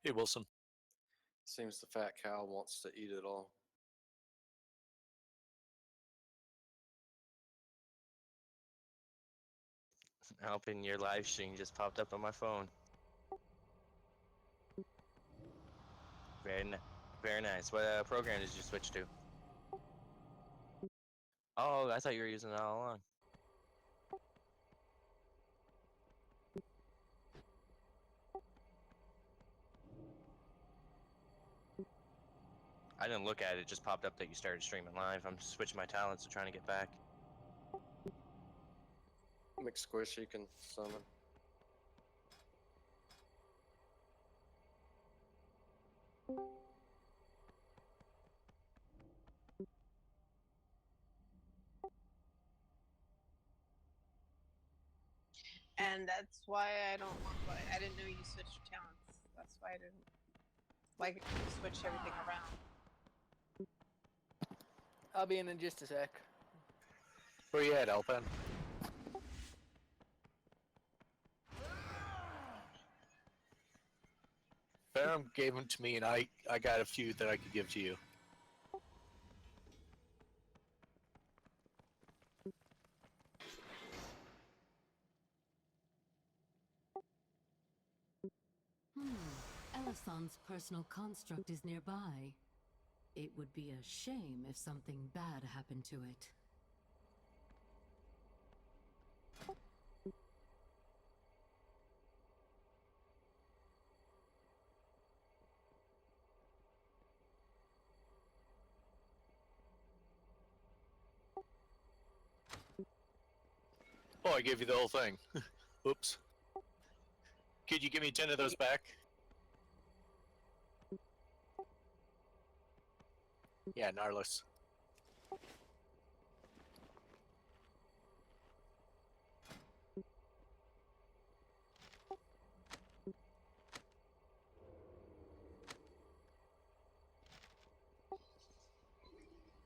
Hey, Wilson. Seems the fat cow wants to eat it all. Helping your live stream just popped up on my phone. Very nice. What program did you switch to? Oh, I thought you were using it all along. I didn't look at it. It just popped up that you started streaming live. I'm switching my talents to trying to get back. McSquishy can summon. And that's why I don't want. I didn't know you switched your talents. That's why I didn't like you switch everything around. I'll be in just a sec. Where you at, Alpen? Barum gave them to me, and I got a few that I could give to you. Elison's personal construct is nearby. It would be a shame if something bad happened to it. Oh, I gave you the whole thing. Oops. Could you give me 10 of those back? Yeah, Gnarless.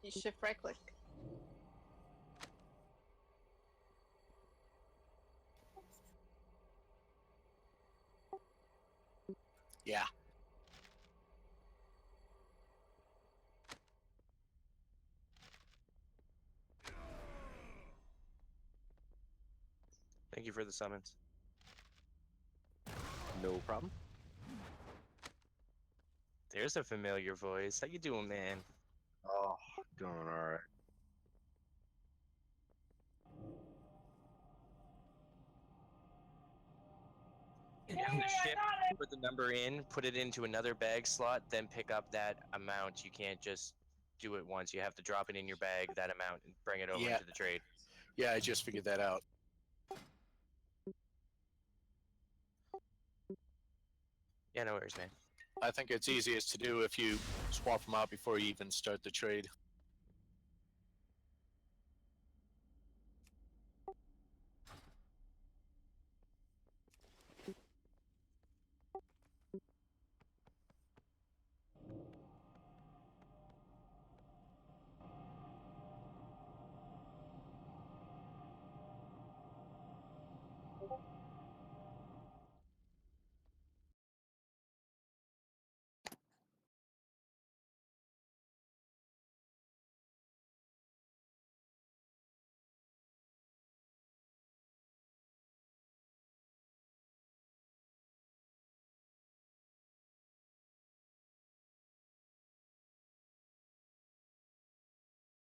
You shift right click. Yeah. Thank you for the summons. No problem. There's a familiar voice. How you doing, man? Oh, doing all right. On the ship, put the number in, put it into another bag slot, then pick up that amount. You can't just do it once. You have to drop it in your bag, that amount, and bring it over Yeah. to the trade. Yeah, I just figured that out. Yeah, no worries, man. I think it's easiest to do if you swap them out before you even start the trade.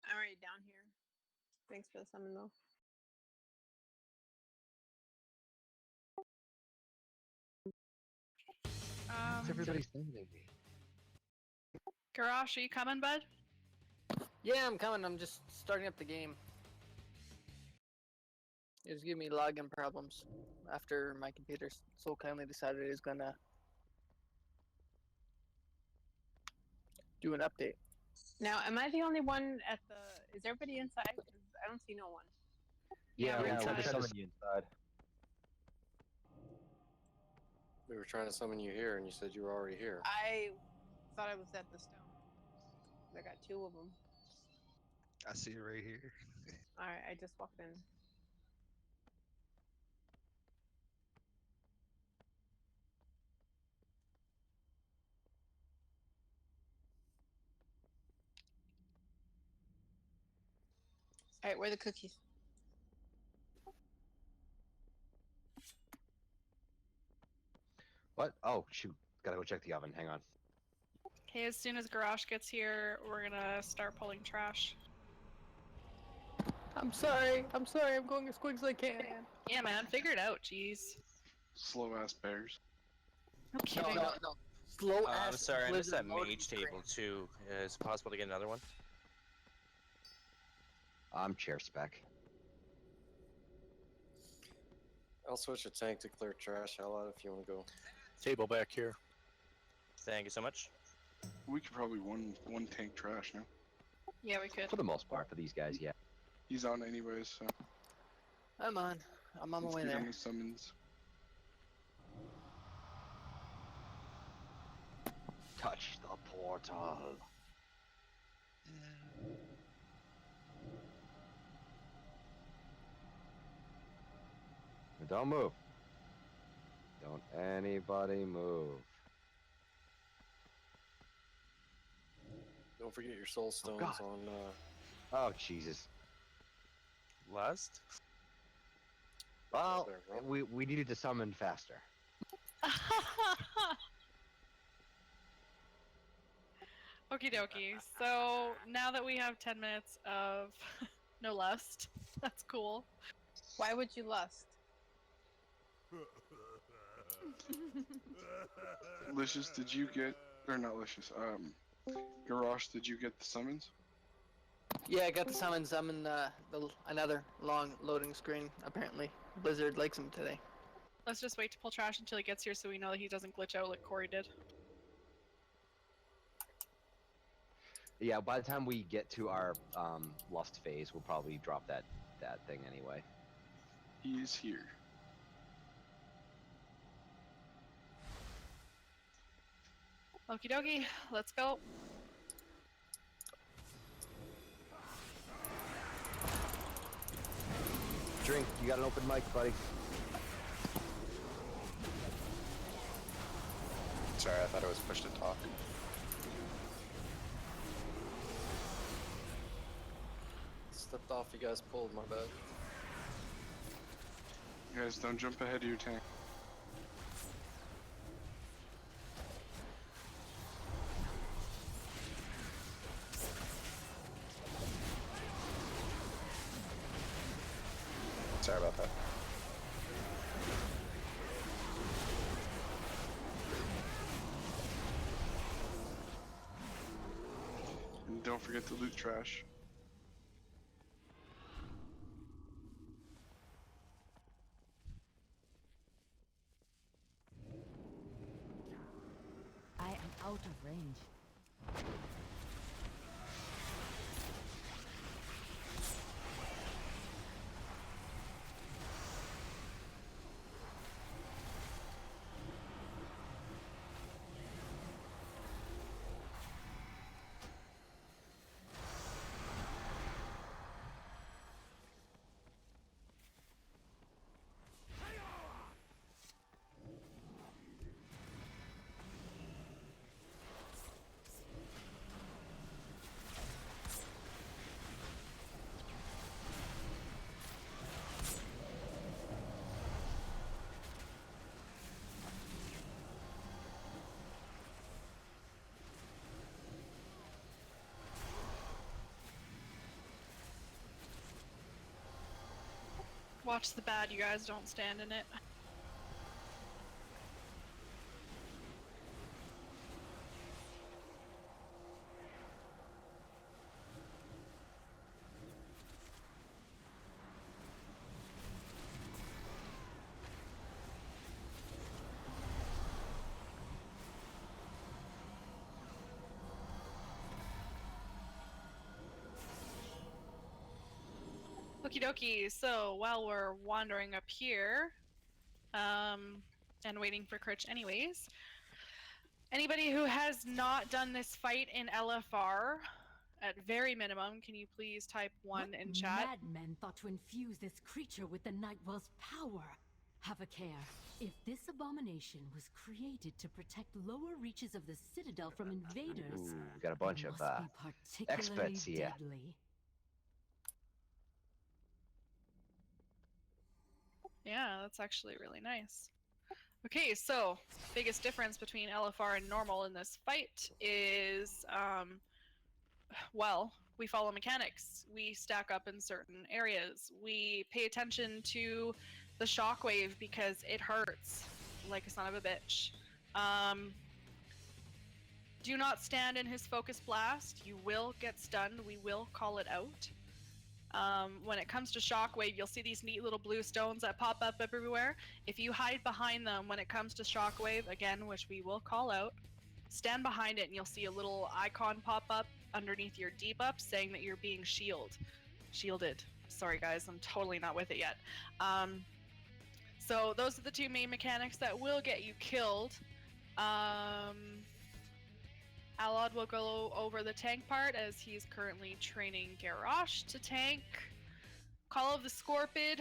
I'm already down here. Thanks for the summon though. What's everybody sending me? Garrosh, are you coming, bud? Yeah, I'm coming. I'm just starting up the game. It was giving me login problems after my computer so kindly decided it was gonna do an update. Now, am I the only one at the? Is everybody inside? 'Cause I don't see no one. Yeah, we're we're trying to inside. summon you inside. We were trying to summon you here, and you said you were already here. I thought I was at the stone. I got two of them. I see it right here. All right, I just walked in. Alright, where are the cookies? What? Oh, shoot. Gotta go check the oven. Hang on. Okay, as soon as Garage gets here, we're gonna start pulling trash. I'm sorry. I'm sorry. I'm going as quick as I can. Yeah, man, figure it out, jeez. Slow ass bears. No No, kidding. no, no. Slow I'm ass. sorry, I missed blizzard that loading mage table screen. too. Is it possible to get another one? I'm chair spec. I'll switch a tank to clear trash out if you want to go. Table back here. Thank you so much. We could probably one tank trash now. Yeah, we could. For the most part, for these guys, yeah. He's on anyways, so I'm on. I'm on my let's way get there. him the summons. Touch the portal. Don't move. Don't anybody move. Don't forget your soul stones God. on. Oh, Jesus. Lust? Well, there, bro. we needed to summon faster. Okie dokie. So now that we have 10 minutes of no lust, that's cool. Why would you lust? Licious, did you get or not Licious? Garrosh, did you get the summons? Yeah, I got the summons. I'm in another long loading screen. Apparently, Blizzard likes them today. Let's just wait to pull trash until he gets here so we know that he doesn't glitch out like Corey did. Yeah, by the time we get to our lust phase, we'll probably drop that thing anyway. He is here. Okie dokie, let's go. Drink, you got an open mic, buddy. Sorry, I thought it was push to talk. Stepped off, you guys pulled, my bad. You guys don't jump ahead of your tank. Sorry about that. And don't forget to loot trash. I am out of range. Watch the bad, you guys, don't stand in it. Okie dokie, so while we're wandering up here, and waiting for Critch anyways, anybody who has not done this fight in LFR, at very minimum, can you please type 1 in chat? Madmen thought to infuse this creature with the Nightwell's power. Have a care. If this abomination was created to protect lower reaches of the Citadel from invaders, Ooh, we got a bunch it of must be particularly experts here. deadly. Yeah, that's actually really nice. Okay, so biggest difference between LFR and normal in this fight is, well, we follow mechanics. We stack up in certain areas. We pay attention to the shockwave because it hurts like a son of a bitch. Do not stand in his focus blast. You will get stunned. We will call it out. When it comes to shockwave, you'll see these neat little blue stones that pop up everywhere. If you hide behind them when it comes to shockwave, again, which we will call out, stand behind it and you'll see a little icon pop up underneath your debuff saying that you're being shielded. Sorry guys, I'm totally not with it yet. So those are the two main mechanics that will get you killed. Alod will go over the tank part as he's currently training Garrosh to tank. Call of the Scorpid.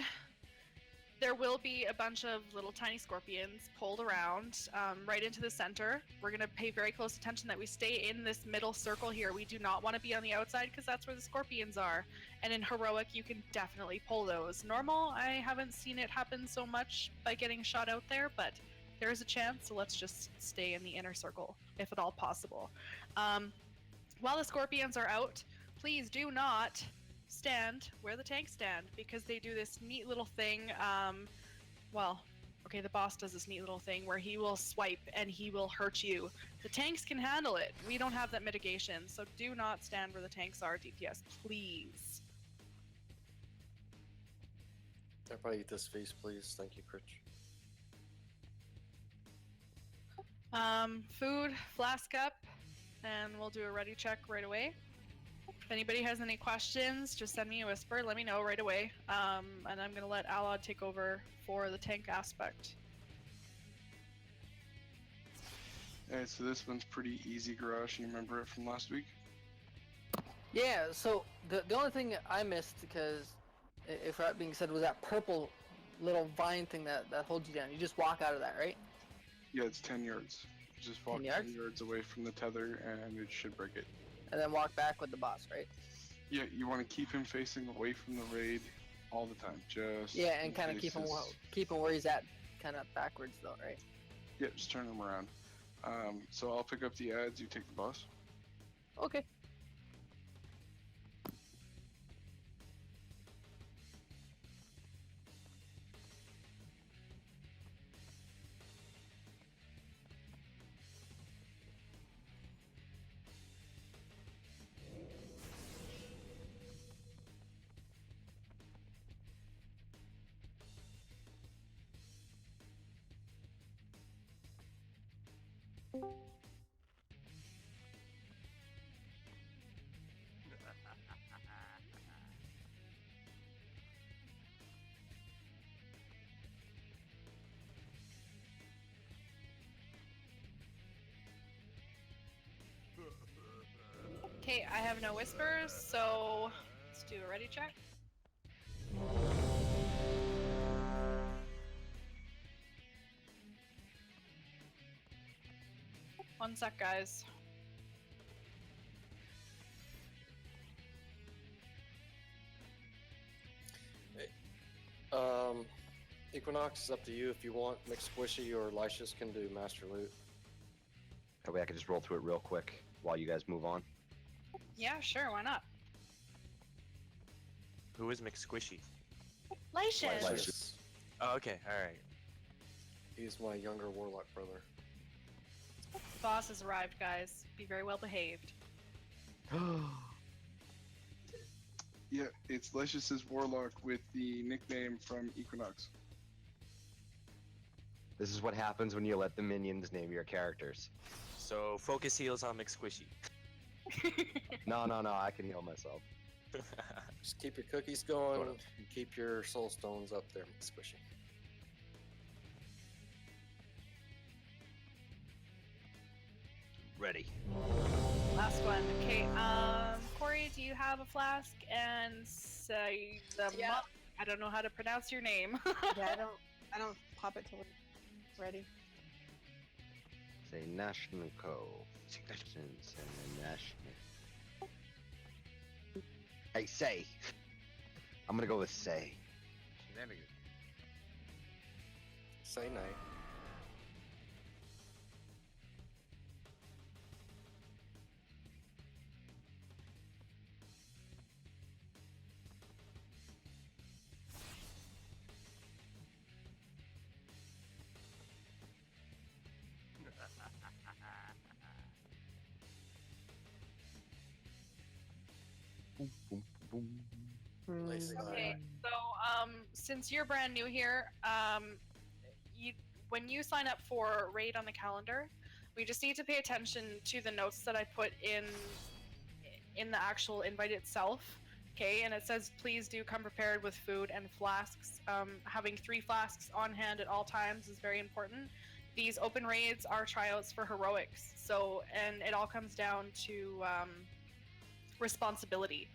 There will be a bunch of little tiny scorpions pulled around right into the center. We're going to pay very close attention that we stay in this middle circle here. We do not want to be on the outside because that's where the scorpions are. And in Heroic, you can definitely pull those. Normal, I haven't seen it happen so much by getting shot out there, but there is a chance, so let's just stay in the inner circle, if at all possible. While the scorpions are out, please do not stand where the tanks stand, because they do this neat little thing. Well, okay, the boss does this neat little thing where he will swipe and he will hurt you. The tanks can handle it. We don't have that mitigation, so do not stand where the tanks are, DPS, please. Everybody eat this feast, please. Thank you, Critch. Food, flask up, and we'll do a ready check right away. If anybody has any questions, just send me a whisper, let me know right away. And I'm gonna let Alod take over for the tank aspect. Alright, so this one's pretty easy, Garage. You remember it from last week? Yeah, so the only thing I missed, because if that being said, was that purple little vine thing that holds you down. You just walk out of that, right? Yeah, it's 10 yards. You just walk 10 yards away from the tether and it should break it. And then walk back with the boss, right? Yeah, you want to keep him facing away from the raid all the time. Just yeah, and kind of keep him where he's at, kind of backwards though, right? Yeah, just turn him around. So I'll pick up the ads. You take the boss. Okay. Okay, I have no whispers, so let's do a ready check. One sec, guys. Equinox is up to you if you want. Mix Squishy or Lycius can do Master Loot. That way I can just roll through it real quick while you guys move on. Yeah, sure, why not? Who is McSquishy? Lycius! Oh, okay, alright. He's my younger warlock brother. The boss has arrived, guys. Be very well behaved. Yeah, it's Lycius's warlock with the nickname from Equinox. This is what happens when you let the minions name your characters. So, focus heals on McSquishy. No, I can heal myself. Just keep your cookies going and keep your soul stones up there, Mix Squishy. Ready. Last one. Okay, Corey, do you have a flask? And say the Yeah. I don't know how to pronounce your name. Yeah, I don't pop it till it's ready. Say National Co. National. Hey, say. I'm gonna go with say. say nay. Boom, boom, boom. Nice. Okay, so since you're brand new here, you when you sign up for raid on the calendar, we just need to pay attention to the notes that I put in the actual invite itself. Okay, and it says please do come prepared with food and flasks. Having 3 flasks on hand at all times is very important. These open raids are tryouts for heroics, so and it all comes down to responsibility.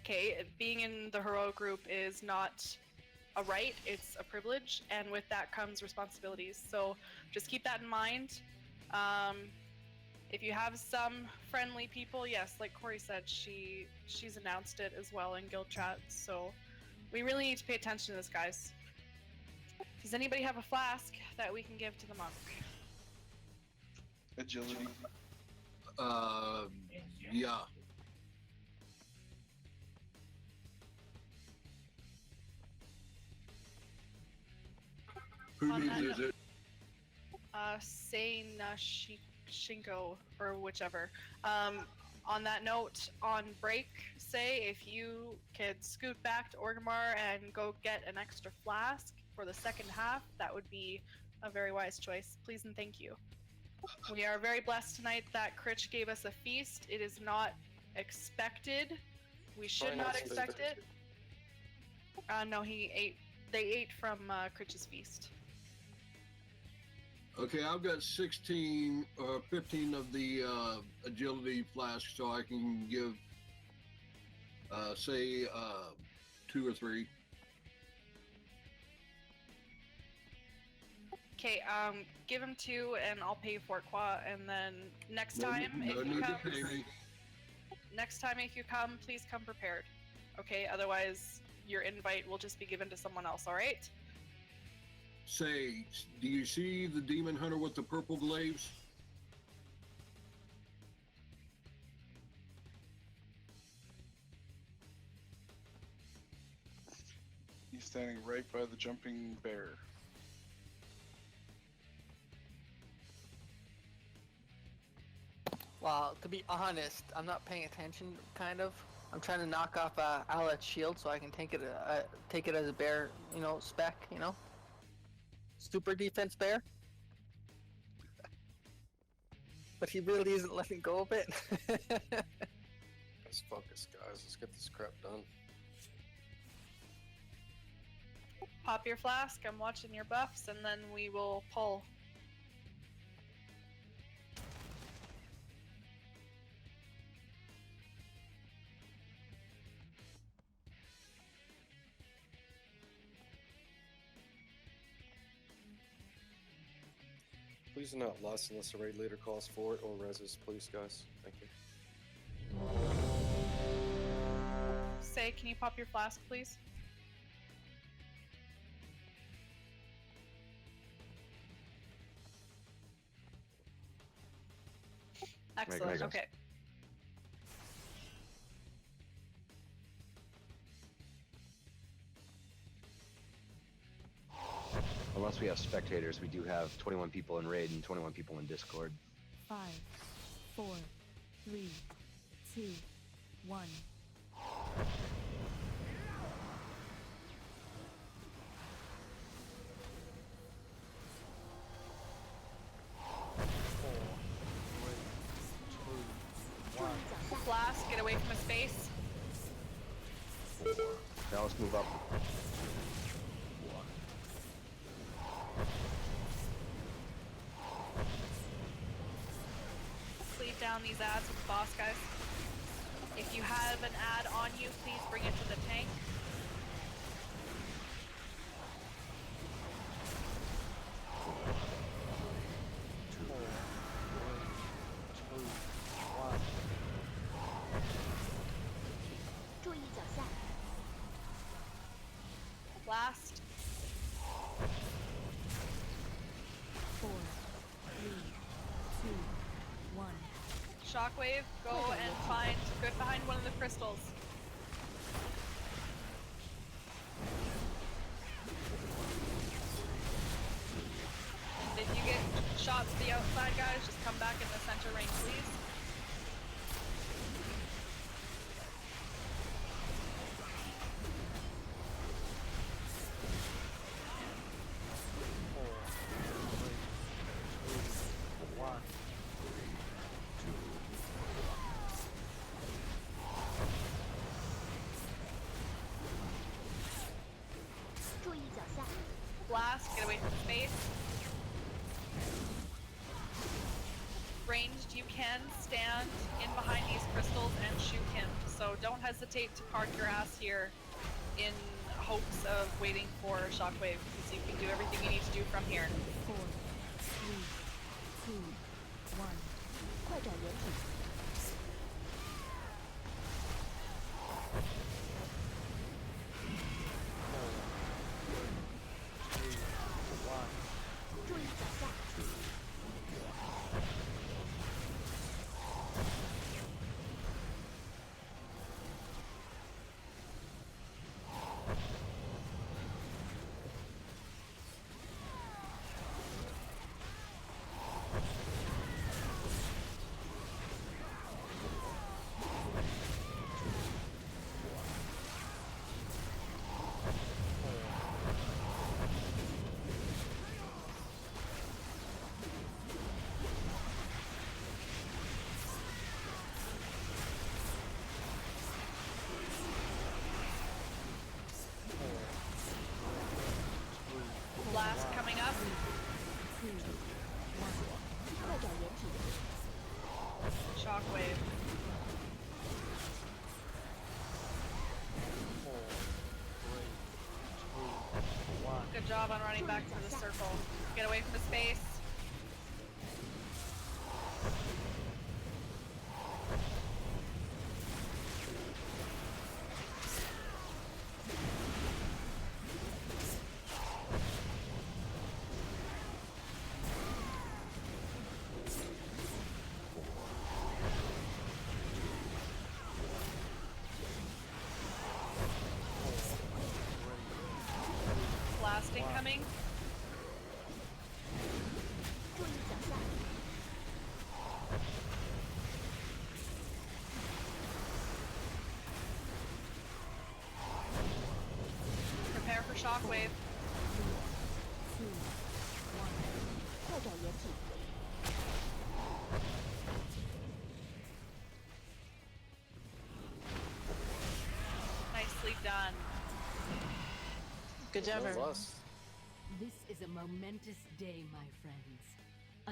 Okay, being in the heroic group is not a right, it's a privilege, and with that comes responsibilities. So just keep that in mind. If you have some friendly people, yes, like Corey said, she's announced it as well in guild chat. So we really need to pay attention to this, guys. Does anybody have a flask that we can give to the monk? Agility. Yeah. Who On that needs it? Say Shinko or whichever. On that note, on break, say if you could scoot back to Orgrimmar and go get an extra flask for the second half, that would be a very wise choice. Please and thank you. We are very blessed tonight that Critch gave us a feast. It is not expected. We should not expect it. No, he ate. They ate from Critch's feast. Okay, I've got 16 or 15 of the agility flasks, so I can give, say, 2 or 3. Okay, give him 2 and I'll pay for it, Qua. And then next No, time, no if you need come, to pay me. next time if you come, please come prepared. Okay, otherwise your invite will just be given to someone else. All right? Say, do you see the demon hunter with the purple glaives? He's standing right by the jumping bear. Well, to be honest, I'm not paying attention. Kind of. I'm trying to knock off Alet's shield so I can take it as a bear, spec, super defense bear. But he really isn't letting go of it. Let's focus, guys. Let's get this crap done. Pop your flask. I'm watching your buffs, and then we will pull. Please do not lust unless the raid leader calls for it or reses, please, guys. Thank you. Say, can you pop your flask, please? Excellent. Okay. Unless we have spectators, we do have 21 people in raid and 21 people in Discord. 5, 4, 3, 2, 1. Flask, get away from his face. Now let's move up. Leave down these ads with the boss, guys. If you have an ad on you, please bring it to the tank. Last. Shockwave, go and get behind one of the crystals. If you get shot to the outside, guys, just come back in the center ring, please. Blast, get away from space. Ranged, you can stand in behind these crystals and shoot him. So don't hesitate to park your ass here in hopes of waiting for Shockwave, because you can do everything you need to do from here. 4, 3, 2, 1. 快转人体。 Blast coming up. 3, 2, 1. 快转人体。 Shockwave. Good job on running back to the circle. Get away from the space. Blast incoming. Prepare for Shockwave. 2, 1. 快转人体。 Nicely done. Good job, That was everyone. us. This is a momentous day, my friends.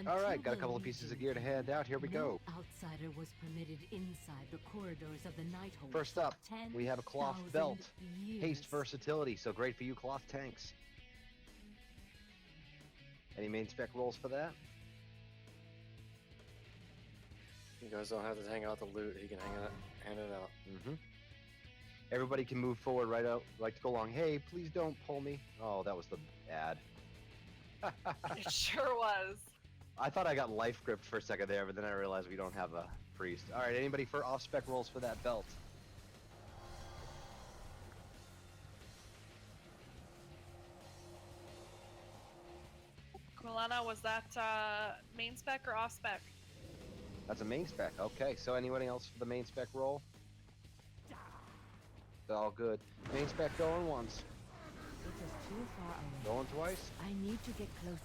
All right, Until got a the couple of pieces of Legion, gear to hand out. Here we no go. outsider was permitted inside the corridors of the nighthold. First up, we have a cloth 10,000 belt. years. Haste versatility, so great for you cloth tanks. Any main spec rolls for that? You guys don't have to hang out the loot. He can hand it out. Mm-hmm. Everybody can move forward right out, like to go along. Hey, please don't pull me. Oh, that was the ad. It sure was. I thought I got life gripped for a second there, but then I realized we don't have a priest. All right, anybody for off-spec rolls for that belt? Milana, was that main spec or off spec? That's a main spec. Okay, so anybody else for the main spec roll? All good. Main spec going once. It is too far away. Going twice. I need to get closer.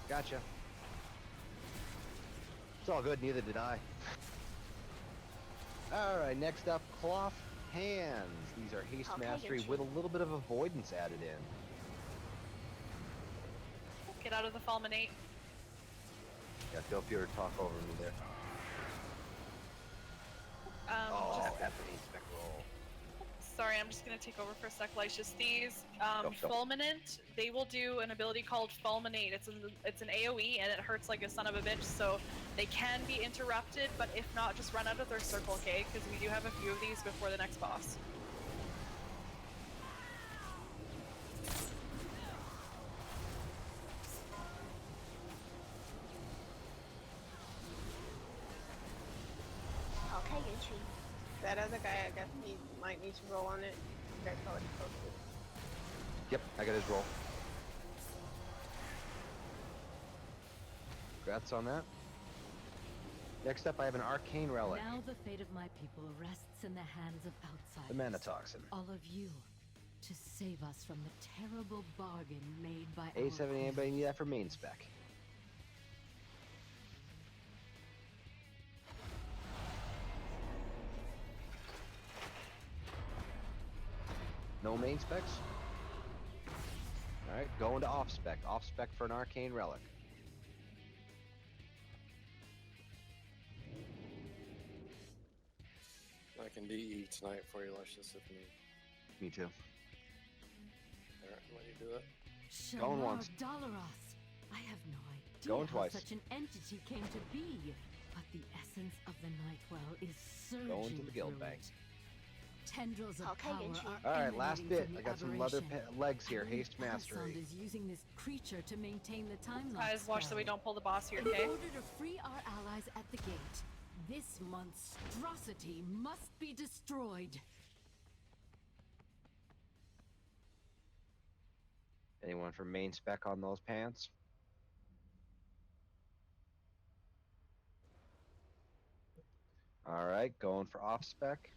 Gotcha. It's all good, neither did I. Alright, next up, cloth hands. These are haste Okay, mastery you're with a little bit of avoidance added in. Get out of the fulminate. Yeah, feel free to talk over me there. Just, That's an main spec roll. sorry, I'm just gonna take over for a sec, Lycius. These Go. fulminant, they will do an ability called fulminate. It's an AOE and it hurts like a son of a bitch, so they can be interrupted, but if not, just run out of their circle, okay? Because we do have a few of these before the next boss. That other guy, I guess he might need to roll on it. You guys already posted. Yep, I got his roll. Congrats on that. Next up, I have an arcane relic. Now the fate of my people rests in the hands of outsiders. The mana toxin. All of you, to save us from the terrible bargain made by our A70, queen. anybody need that for main spec? No main specs? Alright, going to off spec. Off spec for an arcane relic. I can DE tonight for you, Luscious, if you need. Me too. Alright, let you do it. Going Shalar once. Dalaras. I have no idea Going how twice. such an entity came to be, but the essence of the Nightwell is surging Going to the guild through bank. it. Tendrils of power are Alright, last emanating bit. from I the got some leather aberration. legs here. I believe Haste mastery. Alisand is using this creature to maintain the time lock Guys, watch so we spell. don't pull the boss here, In okay? order to free our allies at the gate, this monstrosity must be destroyed. Anyone for main spec on those pants? Alright, going for off spec.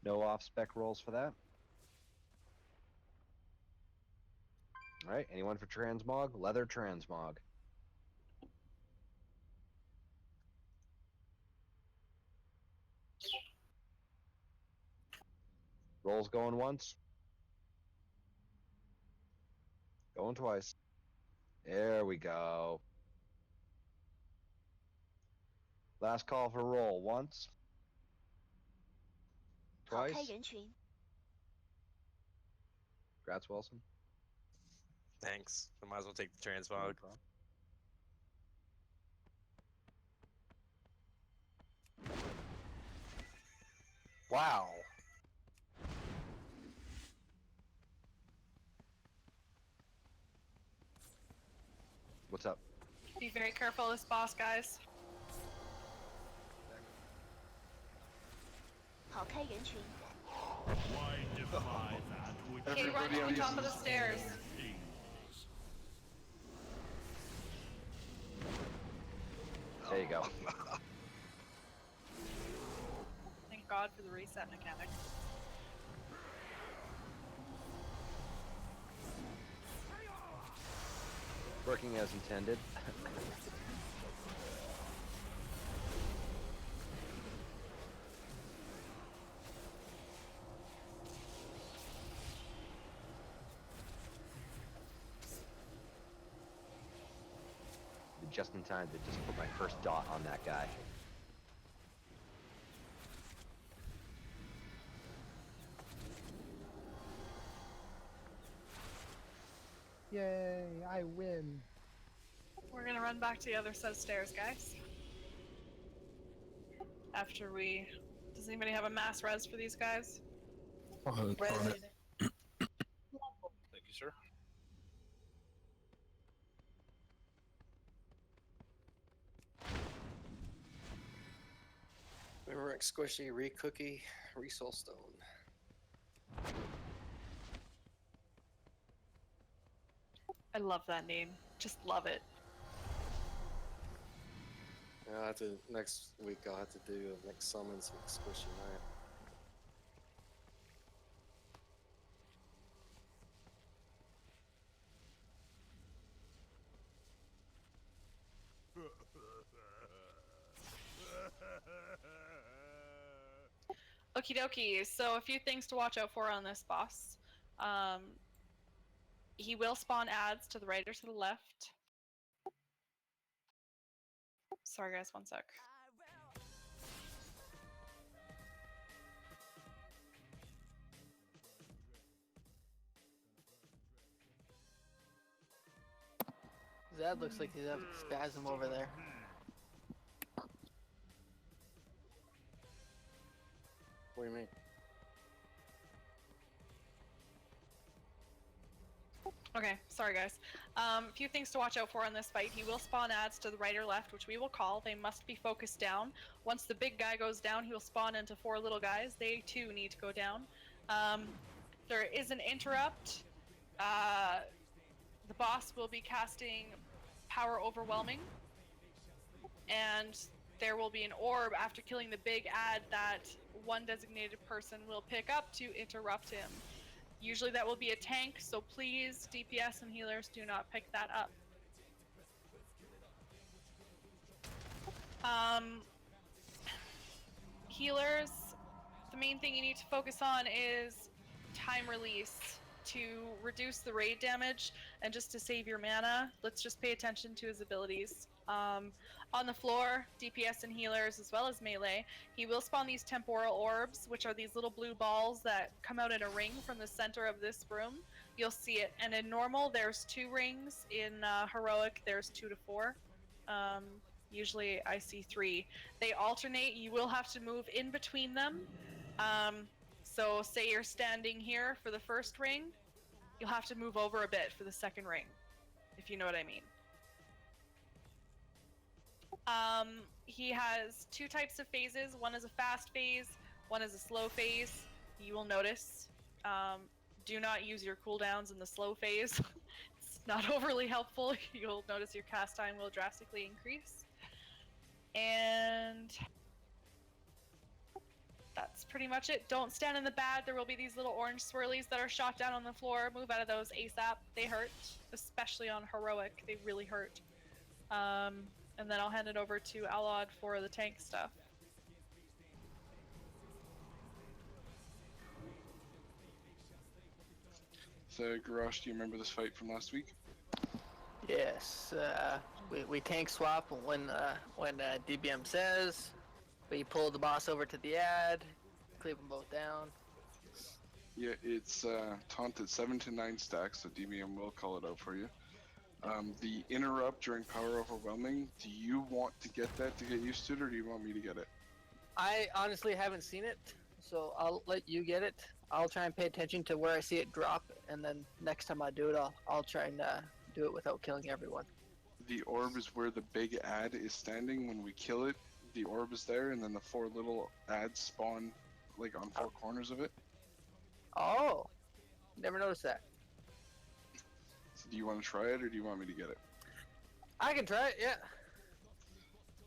No off spec rolls for that. Alright, anyone for transmog? Leather transmog. Rolls going once. Going twice. There we go. Last call for roll. Once. Twice. Congrats, Wilson. Thanks. I might as well take the transmog. Wow. What's up? Be very careful of this boss, guys. Okay, run to the top of the stairs. There you go. Thank God for the reset mechanic. Working as intended. Just in time to just put my first dot on that guy. Yay, I win. We're gonna run back to the other set of stairs, guys. After we... Does anybody have a mass res for these guys? Thank you, sir. Remember Squishy, Re-Cookie, Re-Soul Stone. I love that name. Just love it. Yeah, I'll have to, next week I'll have to do a next summons with Squishy Night. Okie dokie, so a few things to watch out for on this boss. He will spawn ads to the right or to the left. Sorry guys, one sec. Zed looks like he's having spasm over there. What do you mean? Okay, sorry guys. A few things to watch out for in this fight. He will spawn adds to the right or left, which we will call. They must be focused down. Once the big guy goes down, he will spawn into 4 little guys. They too need to go down. There is an interrupt. The boss will be casting Power Overwhelming. And there will be an orb after killing the big ad that one designated person will pick up to interrupt him. Usually that will be a tank, so please, DPS and healers, do not pick that up. Healers, the main thing you need to focus on is time release to reduce the raid damage and just to save your mana. Let's just pay attention to his abilities. On the floor, DPS and healers, as well as melee, he will spawn these temporal orbs, which are these little blue balls that come out in a ring from the center of this room. You'll see it. And in normal, there's 2 rings. In heroic, there's 2 to 4. Usually I see 3. They alternate. You will have to move in between them. So say you're standing here for the first ring, you'll have to move over a bit for the second ring, if you know what I mean. He has 2 types of phases. One is a fast phase, one is a slow phase. You will notice. Do not use your cooldowns in the slow phase. It's not overly helpful. You'll notice your cast time will drastically increase. And that's pretty much it. Don't stand in the bad. There will be these little orange swirlies that are shot down on the floor. Move out of those ASAP. They hurt, especially on heroic. They really hurt. And then I'll hand it over to Alod for the tank stuff. So, Garrosh, do you remember this fight from last week? Yes, we tank swap when DBM says. We pull the boss over to the ad, cleave them both down. Yeah, it's taunt at 7 to 9 stacks, so DBM will call it out for you. The interrupt during Power Overwhelming, do you want to get that to get used to it, or do you want me to get it? I honestly haven't seen it, so I'll let you get it. I'll try and pay attention to where I see it drop, and then next time I do it, I'll try and do it without killing everyone. The orb is where the big ad is standing. When we kill it, the orb is there, and then the 4 little ads spawn like on 4 corners of it. Oh, never noticed that. So do you want to try it, or do you want me to get it? I can try it, yeah.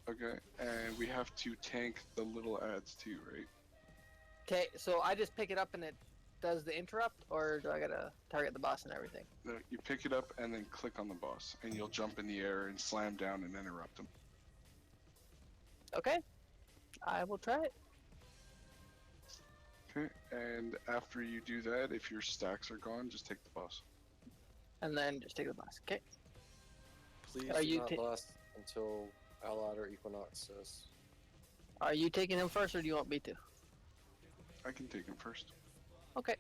Okay, and we have to tank the little ads too, right? Okay, so I just pick it up and it does the interrupt, or do I gotta target the boss and everything? No, you pick it up and then click on the boss, and you'll jump in the air and slam down and interrupt him. Okay, I will try it. Okay, and after you do that, if your stacks are gone, just take the boss. And then just take the boss, okay? Please Are do you not last until Allied or Equinox says. Are you taking him first, or do you want me to? I can take him first. Okay.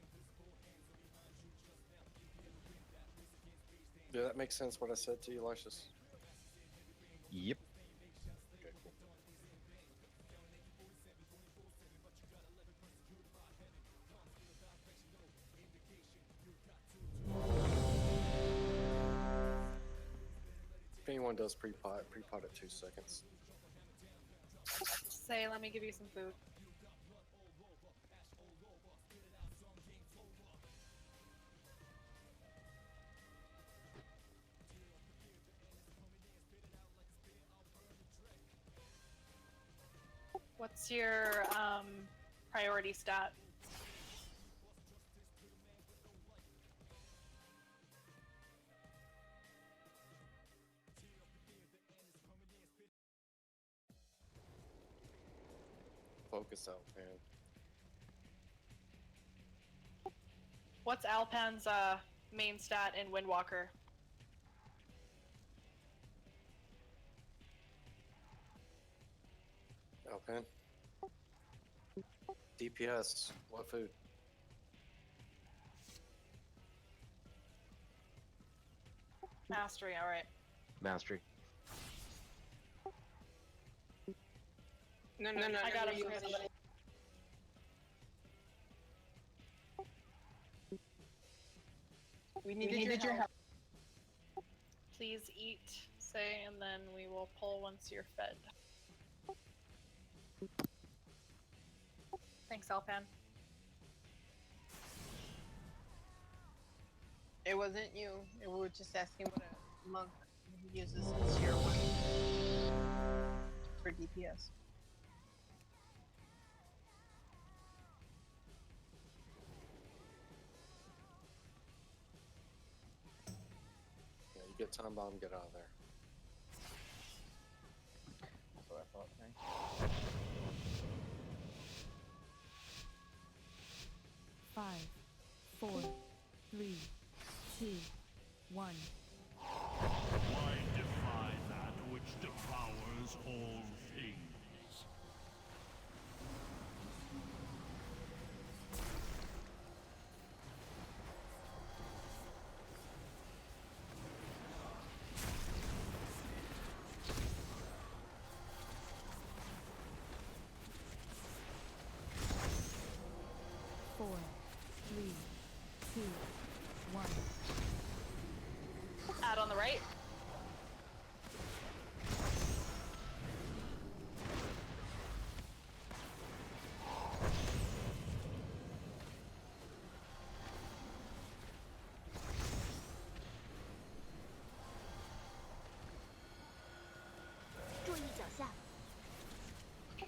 Yeah, that makes sense what I said to you, Lysias. Yep. Okay, cool. If anyone does pre-pot at 2 seconds. Say, let me give you some food. What's your priority stat? Focus out, man. What's Alpan's main stat in Windwalker? Alpan. DPS. What food? Mastery, alright. Mastery. No, I got him. We needed your help. eat, say, and then we will pull once you're fed. Thanks, Alpan. It wasn't you. We were just asking what a monk uses his tier 1 for DPS. Yeah, you get time bomb, get out of there. That's what I thought. Thanks. 5, 4, 3, 2, 1. Why defy that which devours all things? Four, 3, 2, 1. Add on the right.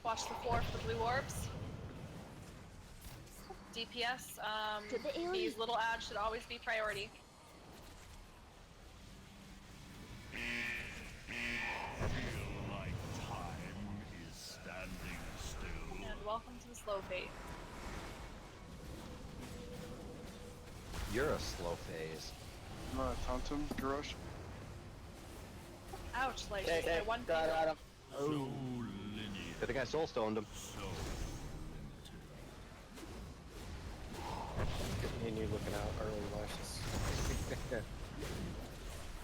Watch the floor for the blue orbs. DPS, these little ads should always be priority. Feel like time is standing still. And welcome to the slow fate. You're a slow phase. You want to taunt him, Garrosh? Ouch, like Okay, my one got finger. Adam. So linear, I think I soul stoned him. so Continue looking out early lashes.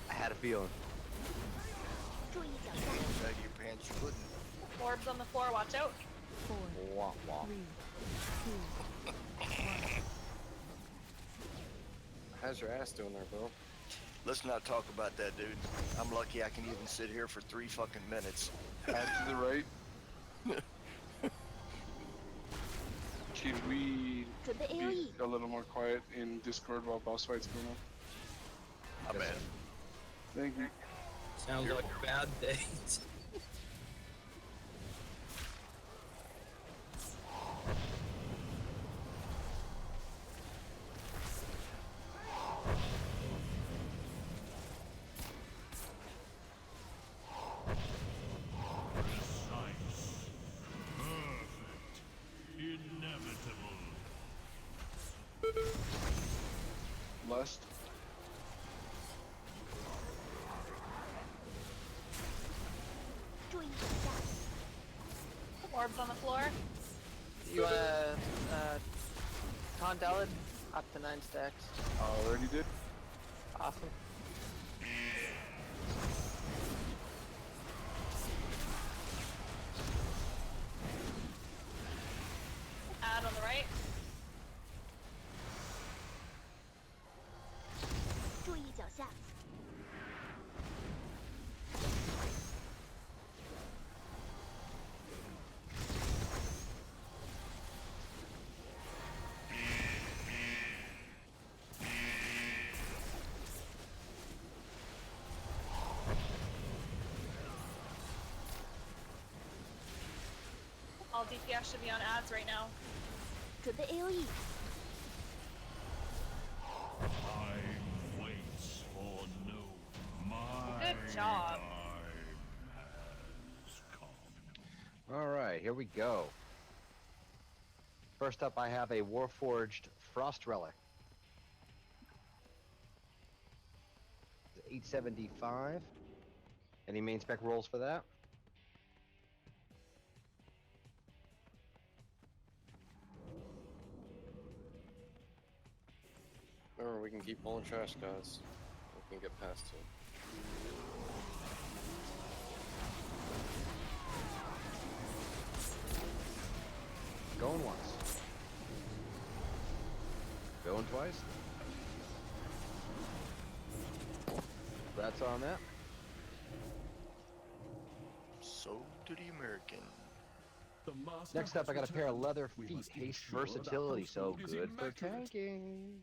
I had a feeling. Orbs on the floor, watch out. 4, Wah, wah. 3, 2, 1. How's your ass doing there, Bill? Let's not talk about that, dude. I'm lucky I can even sit here for 3 fucking minutes. Add to the right. Can we be a little more quiet in Discord while boss fight's going on? I bet. Thank you. Sounds like a bad date. precise, perfect, inevitable. Lust. Orbs on the floor. You wanna taunt Alad? Up to 9 stacks. Already did. Awesome. Add on the right. All DPS should be on ads right now. Time waits for no. My Good job. time has come. All right, here we go. First up, I have a Warforged Frost Relic. 875. Any main spec rolls for that? Remember, we can keep pulling trash, guys. We can get past it. Going once. Going twice. That's on that. to the American. Next up, I got a pair of leather feet. Haste versatility, so good for tanking.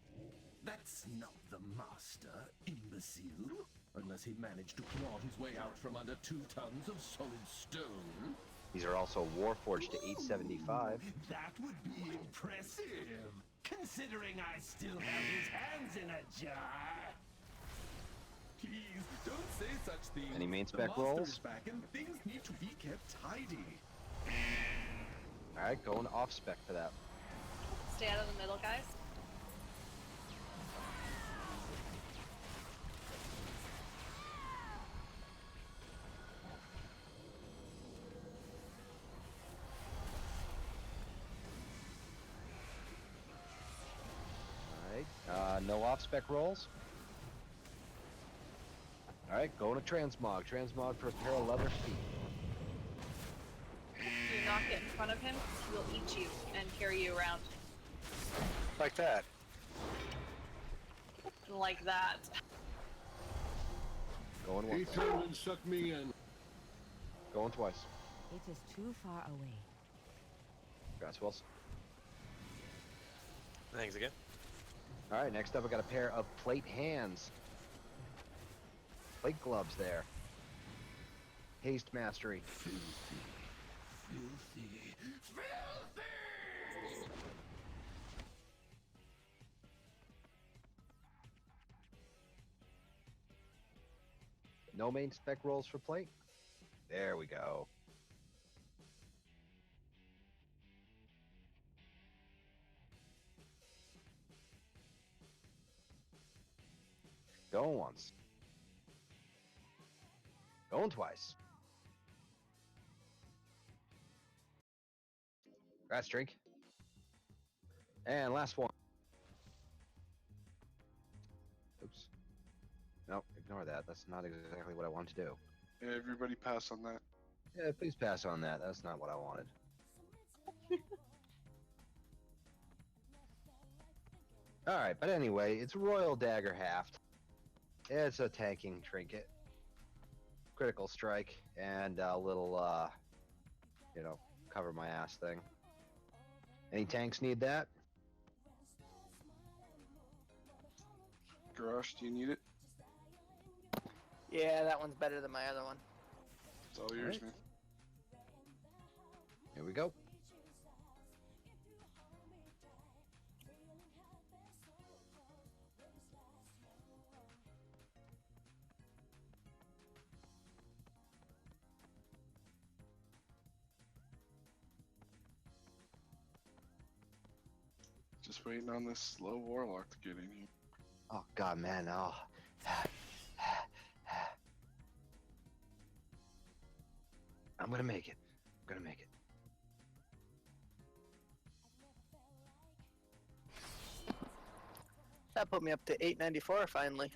That's not the master, imbecile. Unless he managed to claw his way out from under 2 tons of solid stone. These are also Warforged to 875. That would be impressive, considering I still have his hands in a jar. Please, don't say such things. Any main The spec master rolls? is back and things need to be kept tidy. Alright, going off spec for that. Stay out of the middle, guys. Alright, no off spec rolls. Alright, going to transmog. Transmog for a pair of leather feet. Do not get in front of him. He will eat you and carry you around. Like that. Like that. Going He once. turned and sucked me in. Going twice. It is too far away. Grass Wilson. Thanks again. Alright, next up I got a pair of plate hands. Plate gloves there. Haste mastery. Filthy. No main spec rolls for plate. There we go. Going once. Going twice. Grass drink. And last one. Oops. Nope, ignore that. That's not exactly what I wanted to do. Everybody pass on that. Yeah, please pass on that. That's not what I wanted. Alright, but anyway, it's Royal Dagger Haft. It's a tanking trinket. Critical strike, and a little, you know, cover my ass thing. Any tanks need that? Garage, do you need it? Yeah, that one's better than my other one. It's all yours, Alright. man. Here we go. Just waiting on this slow warlock to get in here. Oh god, man, oh. I'm gonna make it. I'm gonna make it. That put me up to 894 finally.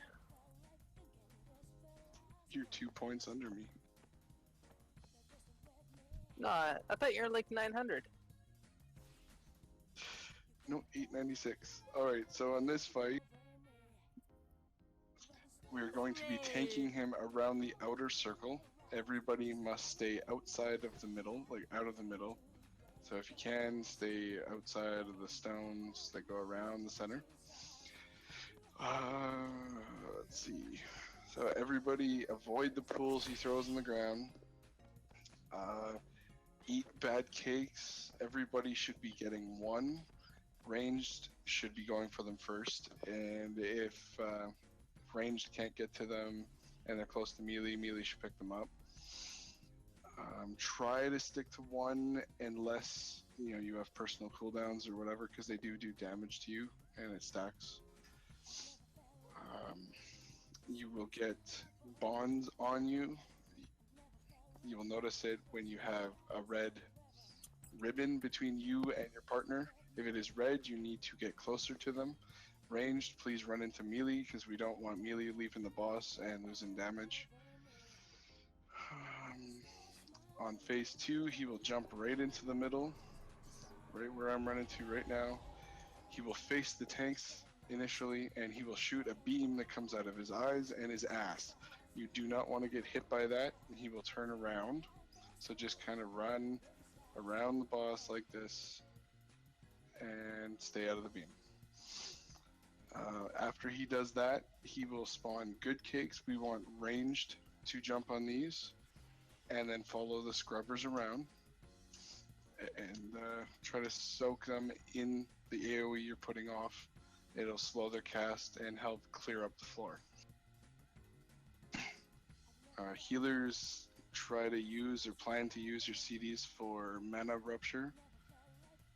You're 2 points under me. No, I thought you were like 900. No, 896. Alright, so in this fight, we're going to be tanking him around the outer circle. Everybody must stay outside of the middle, like out of the middle. So if you can, stay outside of the stones that go around the center. Let's see. So everybody avoid the pools he throws in the ground. Eat bad cakes. Everybody should be getting 1. Ranged should be going for them first. And if ranged can't get to them and they're close to melee, melee should pick them up. Try to stick to 1 unless you have personal cooldowns or whatever, because they do damage to you and it stacks. You will get bonds on you. You will notice it when you have a red ribbon between you and your partner. If it is red, you need to get closer to them. Ranged, please run into melee, because we don't want melee leaving the boss and losing damage. On phase 2, he will jump right into the middle, right where I'm running to right now. He will face the tanks initially, and he will shoot a beam that comes out of his eyes and his ass. You do not want to get hit by that, and he will turn around. So just kind of run around the boss like this and stay out of the beam. After he does that, he will spawn good cakes. We want ranged to jump on these and then follow the scrubbers around and try to soak them in the AoE you're putting off. It'll slow their cast and help clear up the floor. Healers try to use or plan to use your CDs for mana rupture,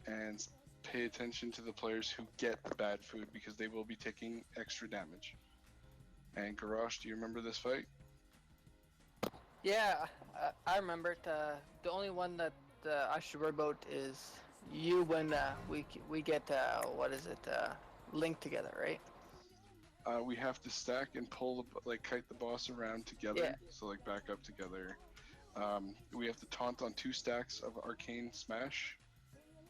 and pay attention to the players who get the bad food because they will be taking extra damage. And Garrosh, do you remember this fight? Yeah, I remember it. The only one that I should worry about is you when we get what is it? Linked together, right? We have to stack and pull the kite the boss around together. Yeah. So like back up together. We have to taunt on 2 stacks of arcane smash.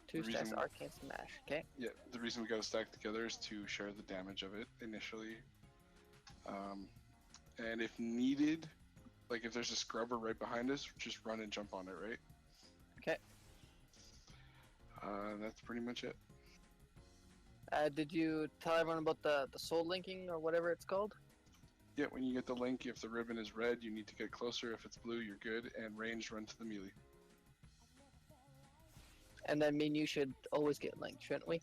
Two stacks arcane smash. Okay. Yeah, the reason we got to stack together is to share the damage of it initially. And if needed, like if there's a scrubber right behind us, just run and jump on it, right? Okay. That's pretty much it. Did you tell everyone about the soul linking or whatever it's called? Yeah, when you get the link, if the ribbon is red, you need to get closer. If it's blue, you're good. And ranged, run to the melee. And then me and you should always get linked, shouldn't we?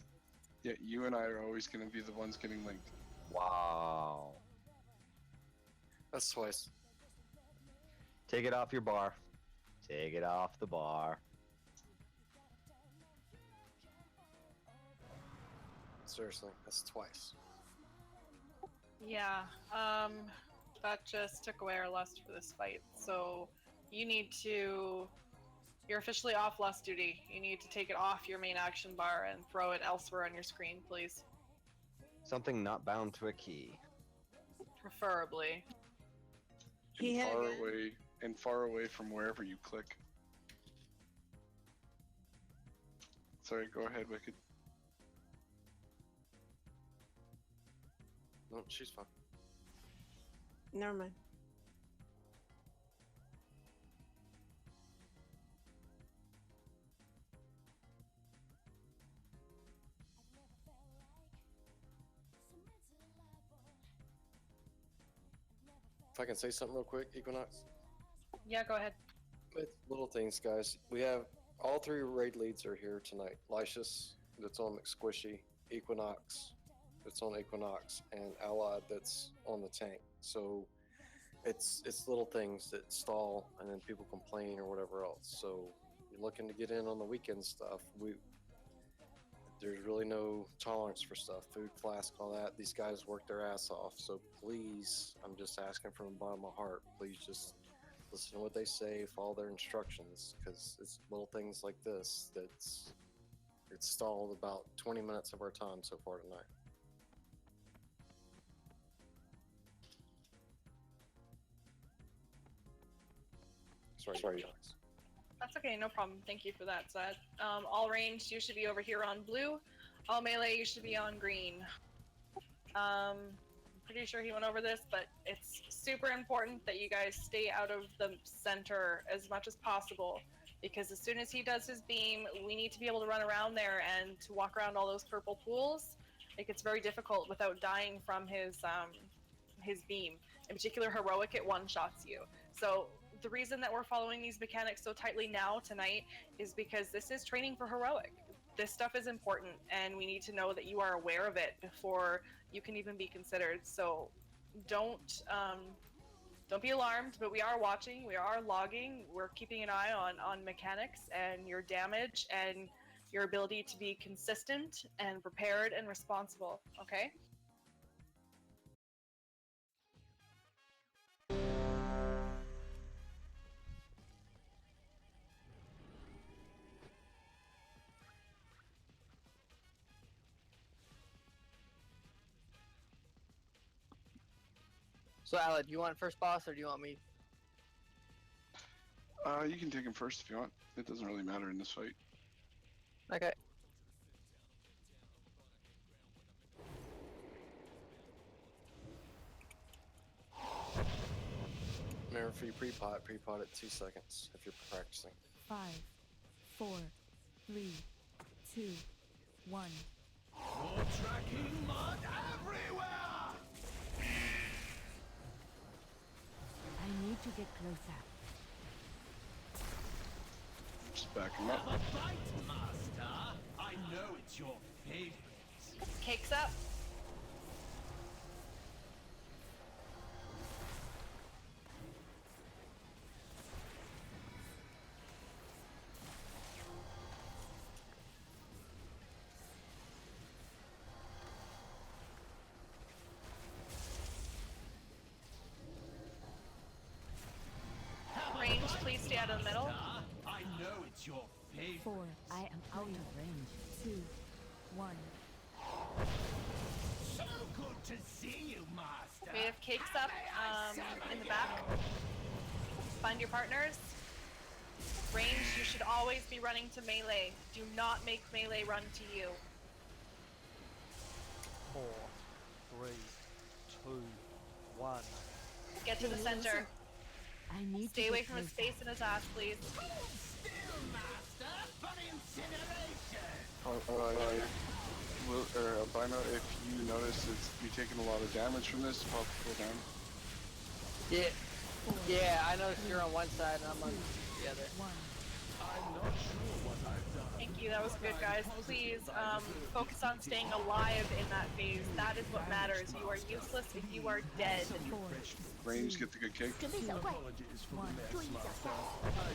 Yeah, you and I are always going to be the ones getting linked. Wow. That's twice. Take it off your bar. Take it off the bar. Seriously, that's twice. Yeah, that just took away our lust for this fight. So you need to, you're officially off lust duty. You need to take it off your main action bar and throw it elsewhere on your screen, please. Something not bound to a key. Preferably. And far away from wherever you click. Sorry, go ahead, Wicked. No, she's fine. Never mind. If I can say something real quick, Equinox. Yeah, go ahead. It's little things, guys. We have all 3 raid leads are here tonight. Lycius, that's on McSquishy, Equinox, that's on Equinox, and Allied, that's on the tank. So it's little things that stall, and then people complain or whatever else. So you're looking to get in on the weekend stuff. There's really no tolerance for stuff, food, flask, all that. These guys work their ass off. So please, I'm just asking from the bottom of my heart, please just listen to what they say, follow their instructions, because it's little things like this it's stalled about 20 minutes of our time so far tonight. Sorry, Alex. That's okay, no problem. Thank you for that, Zed. All ranged, you should be over here on blue. All melee, you should be on green. I'm pretty sure he went over this, but it's super important that you guys stay out of the center as much as possible, because as soon as he does his beam, we need to be able to run around there and to walk around all those purple pools. It gets very difficult without dying from his beam. In particular, heroic, it one-shots you. So the reason that we're following these mechanics so tightly now tonight is because this is training for heroic. This stuff is important, and we need to know that you are aware of it before you can even be considered. So don't be alarmed, but we are watching, we are logging, we're keeping an eye on mechanics and your damage and your ability to be consistent and prepared and responsible, okay? So, Alad, do you want first boss or do you want me? You can take him first if you want. It doesn't really matter in this fight. Okay. Remember, if you pre-pot at 2 seconds if you're practicing. 5, 4, 3, 2, 1. More tracking mud everywhere! I need to get closer. Just back him up. Have a fight, master. I know it's your favorite. Cake's up. Range, please stay out of the middle. I know it's your favorite. 4. I am out of range. 2, 1. So good to see you, master. We have Cake's up in the back. Find your partners. Range, you should always be running to melee. Do not make melee run to you. 4, 3, 2, 1. Get to the center. I need Stay to away get from his closer. face and his ass, please. Still, master, for incineration. Albino, if you notice you're taking a lot of damage from this, pop cooldown. Yeah, I noticed you're on one side and I'm on the other. 1. I'm not sure what I've done. Thank you, that was good, guys. Please focus on staying alive in that phase. That is what matters. You are useless if you are dead. 4. Range, get the good cake. Apologies for the mess, master.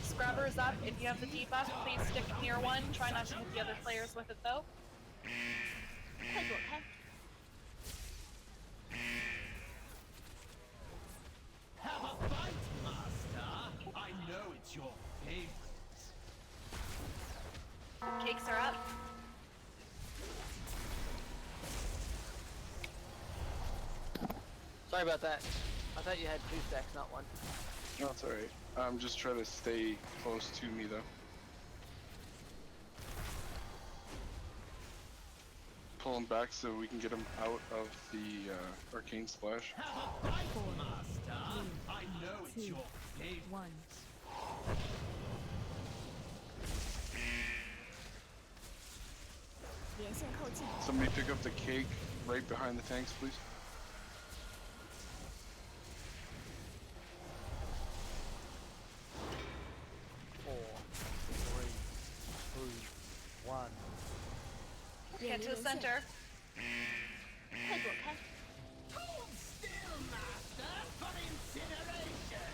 Scrubber's up. If you have the debuff, please stick near one. Try not to hit the other players with it, though. Have a fight, master. I know it's your favorite. Cakes are up. Sorry about that. I thought you had 2 stacks, not 1. No, it's alright. I'm just trying to stay close to me though. Pull him back so we can get him out of the arcane splash. Have a fight, master. I know it's 2, your favorite. 1. Somebody pick up the cake right behind the tanks, please. Get to the center. Hold still, master, for incineration.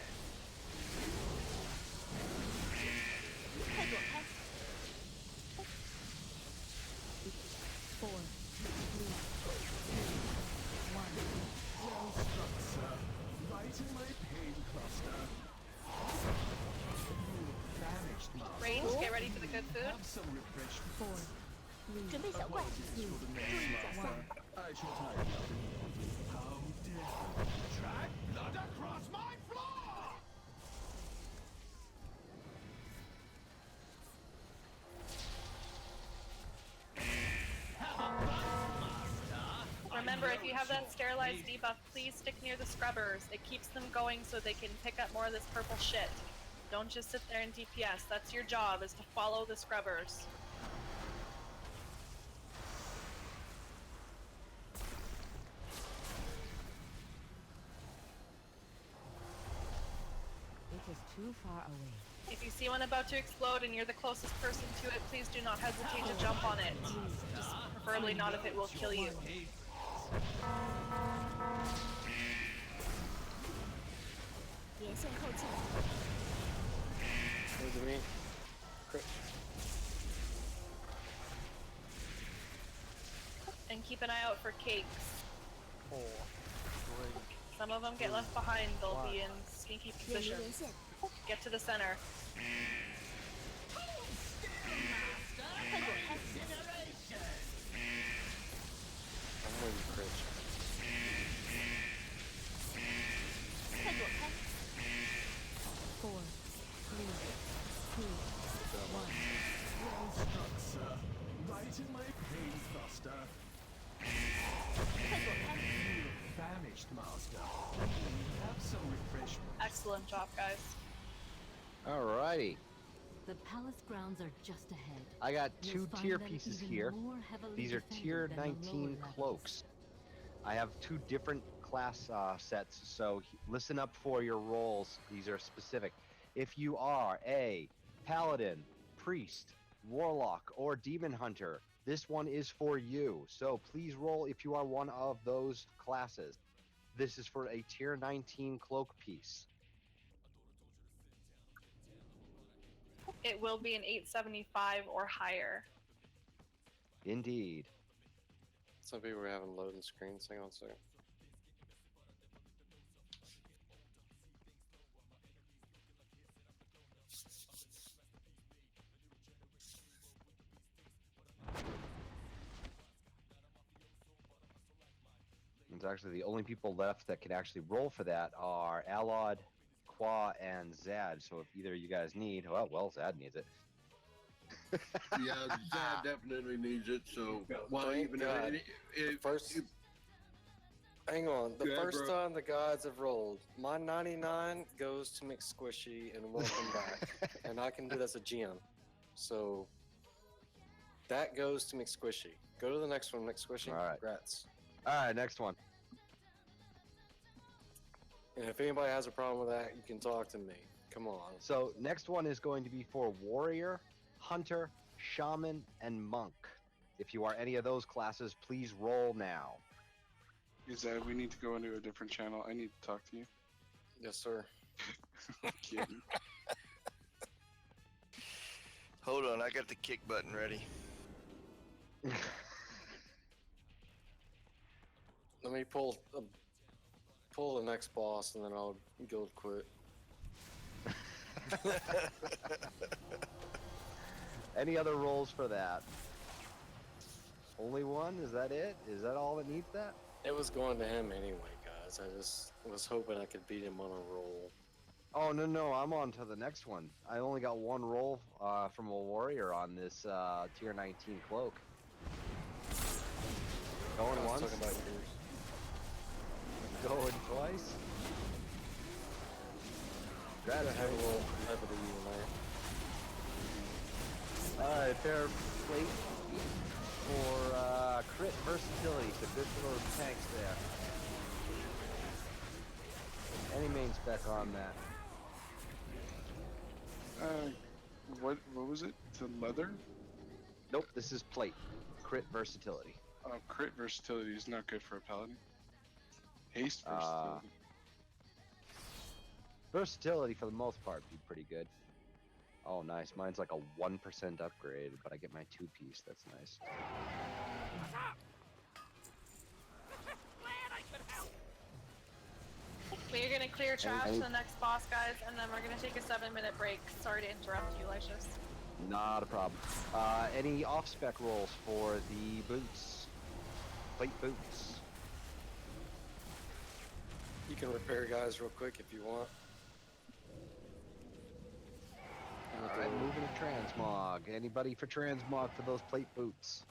4, 3, 2, 1. Well struck, sir. Right in my pain cluster. You vanished, master. Range, get ready for the good food. Have some refreshment. 4, 3, Apologies for the mess, master. I shall tidy up immediately. How dare you drag blood across my floor! Remember, if you have that sterilized debuff, please stick near the scrubbers. It keeps them going so they can pick up more of this purple shit. Don't just sit there and DPS. That's your job, is to follow the scrubbers. It is too far away. If you see one about to explode and you're the closest person to it, please do not hesitate to jump on it. Just preferably not if it will kill you. What do you mean? Crit. And keep an eye out for cakes. 4, 3, Some of them get left behind. They'll be in sneaky positions. Get to the center. I'm waiting for crit. 4, 3, 2, 1. Well struck, sir. Right in my pain cluster. You famished, Master. Have some refreshment. Excellent job, guys. Alrighty. The palace grounds are just ahead. I got You'll two find tier them pieces even here. more heavily These are defended tier than the lower 19 levels. cloaks. I have two different class sets, so listen up for your roles. These are specific. If you are a paladin, priest, warlock, or demon hunter, this one is for you. So please roll if you are one of those classes. This is for a tier 19 cloak piece. It will be an 875 or higher. Indeed. Some people were having loading screens. Hang on a second. It's actually the only people left that can actually roll for that are Alod, Qua, and Zad. So if either of you guys need, well, Zad needs it. Yeah, Zad definitely needs it. So, well, Thank even God. Hang on. The Yeah, first bro. time the gods have rolled, my 99 goes to McSquishy and welcome back. And I can do that as a GM. So that goes to McSquishy. Go to the next one, McSquishy. All right. Congrats. All right, next one. And if anybody has a problem with that, you can talk to me. Come on. So next one is going to be for warrior, hunter, shaman, and monk. If you are any of those classes, please roll now. Is that we need to go into a different channel? I need to talk to you. Yes, sir. I'm kidding. Hold on, I got the kick button ready. Let me pull the next boss, and then I'll guild quit. Any other rolls for that? Only one? Is that it? Is that all that needs that? It was going to him anyway, guys. I just was hoping I could beat him on a roll. Oh, no, I'm on to the next one. I only got one roll from a warrior on this tier 19 cloak. Going once. Talking about yours. Going twice. Gotta have a little heavily tonight. Alright, fair plate for crit versatility, so good for those tanks there. Any main spec on that? What was it? The leather? Nope, this is plate. Crit versatility. Crit versatility is not good for a paladin. Haste versatility. Versatility for the most part be pretty good. Oh, nice. Mine's like a 1% upgrade, but I get my 2-piece. That's nice. We're gonna clear trash Any- to the next boss, guys, and then we're gonna take a 7-minute break. Sorry to interrupt you, Lycius. Not a problem. Any off-spec rolls for the boots? Plate boots. You can repair guys real quick if you want. Alright, moving to transmog. Anybody for transmog for those plate boots?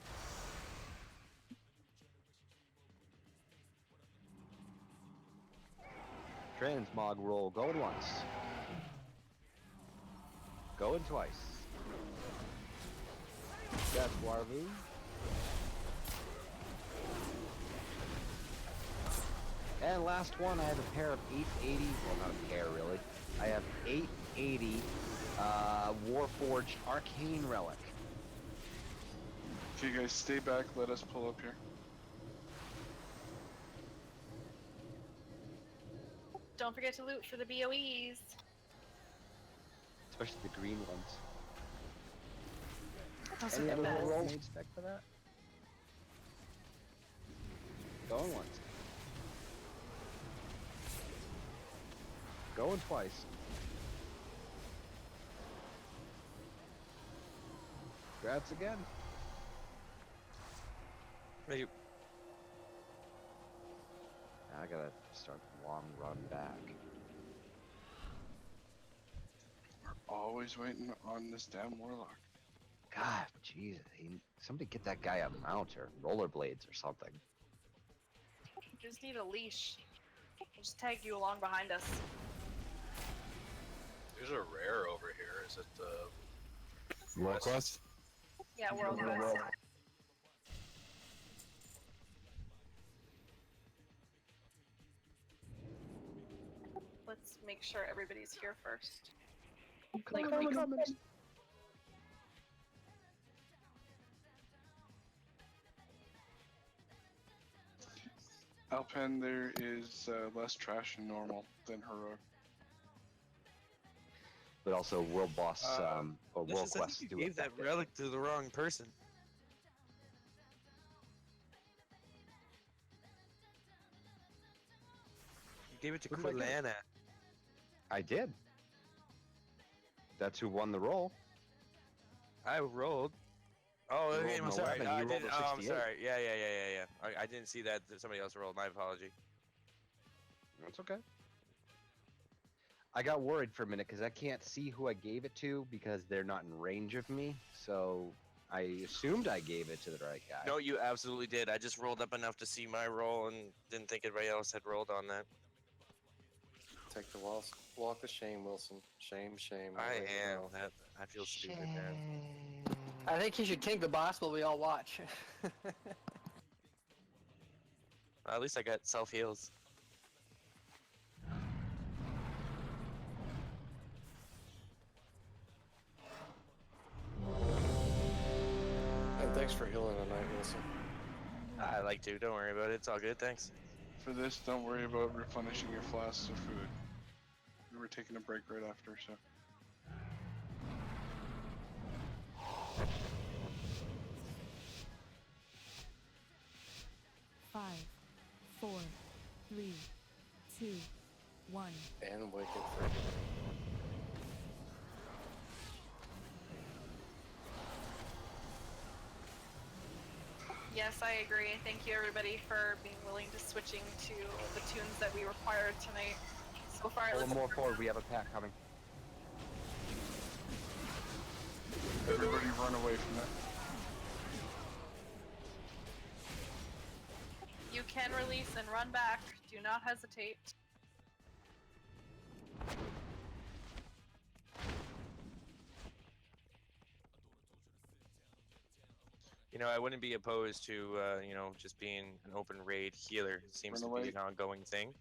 Transmog roll. Going once. Going twice. That's Warvu. And last one, I have a pair of 880. Well, not a pair, really. I have 880 Warforged Arcane Relic. Okay, guys, stay back. Let us pull up here. Don't forget to loot for the BOEs. Especially the green ones. Those Any are the other best. roll made spec for that? Going once. Going twice. Congrats again. Thank you. I gotta start the long run back. We're always waiting on this damn warlock. God, jeez, somebody get that guy a mount or rollerblades or something. You just need a leash. We'll just tag you along behind us. There's a rare over here. Is it the World Quest? Yeah, World Quest. Let's make sure everybody's here first. Alpen, there is less trash than normal than heroic. But also, World Boss or World Lucius, I Quest think do you gave that affect it. relic to the wrong person. You gave it to What did I give? Quilana. I did. That's who won the roll. I rolled. Oh, You okay, rolled I'm an sorry. 11, I you rolled didn't. a Oh, I'm 68. sorry. Yeah. I didn't see that somebody else rolled. My apology. That's okay. I got worried for a minute because I can't see who I gave it to because they're not in range of me. So I assumed I gave it to the right guy. No, you absolutely did. I just rolled up enough to see my roll and didn't think anybody else had rolled on that. Take the walk of shame, Wilson. Shame. I already am. know. That I feel stupid now. I think he should take the boss while we all watch. At least I got self heals. And thanks for healing tonight, Wilson. I like to. Don't worry about it. It's all good. Thanks. For this, don't worry about replenishing your flasks of food. We were taking a break right after, so. Five, 4, 3, 2, 1. And Wicked for healing. Yes, I agree. Thank you everybody for being willing to switching to the tunes that we required tonight. So far, it A looks little more forward. We have a pack coming. Everybody run away from that. You can release and run back. Do not hesitate. You know, I wouldn't be opposed to, you know, just being an open raid healer. It seems to be an ongoing thing.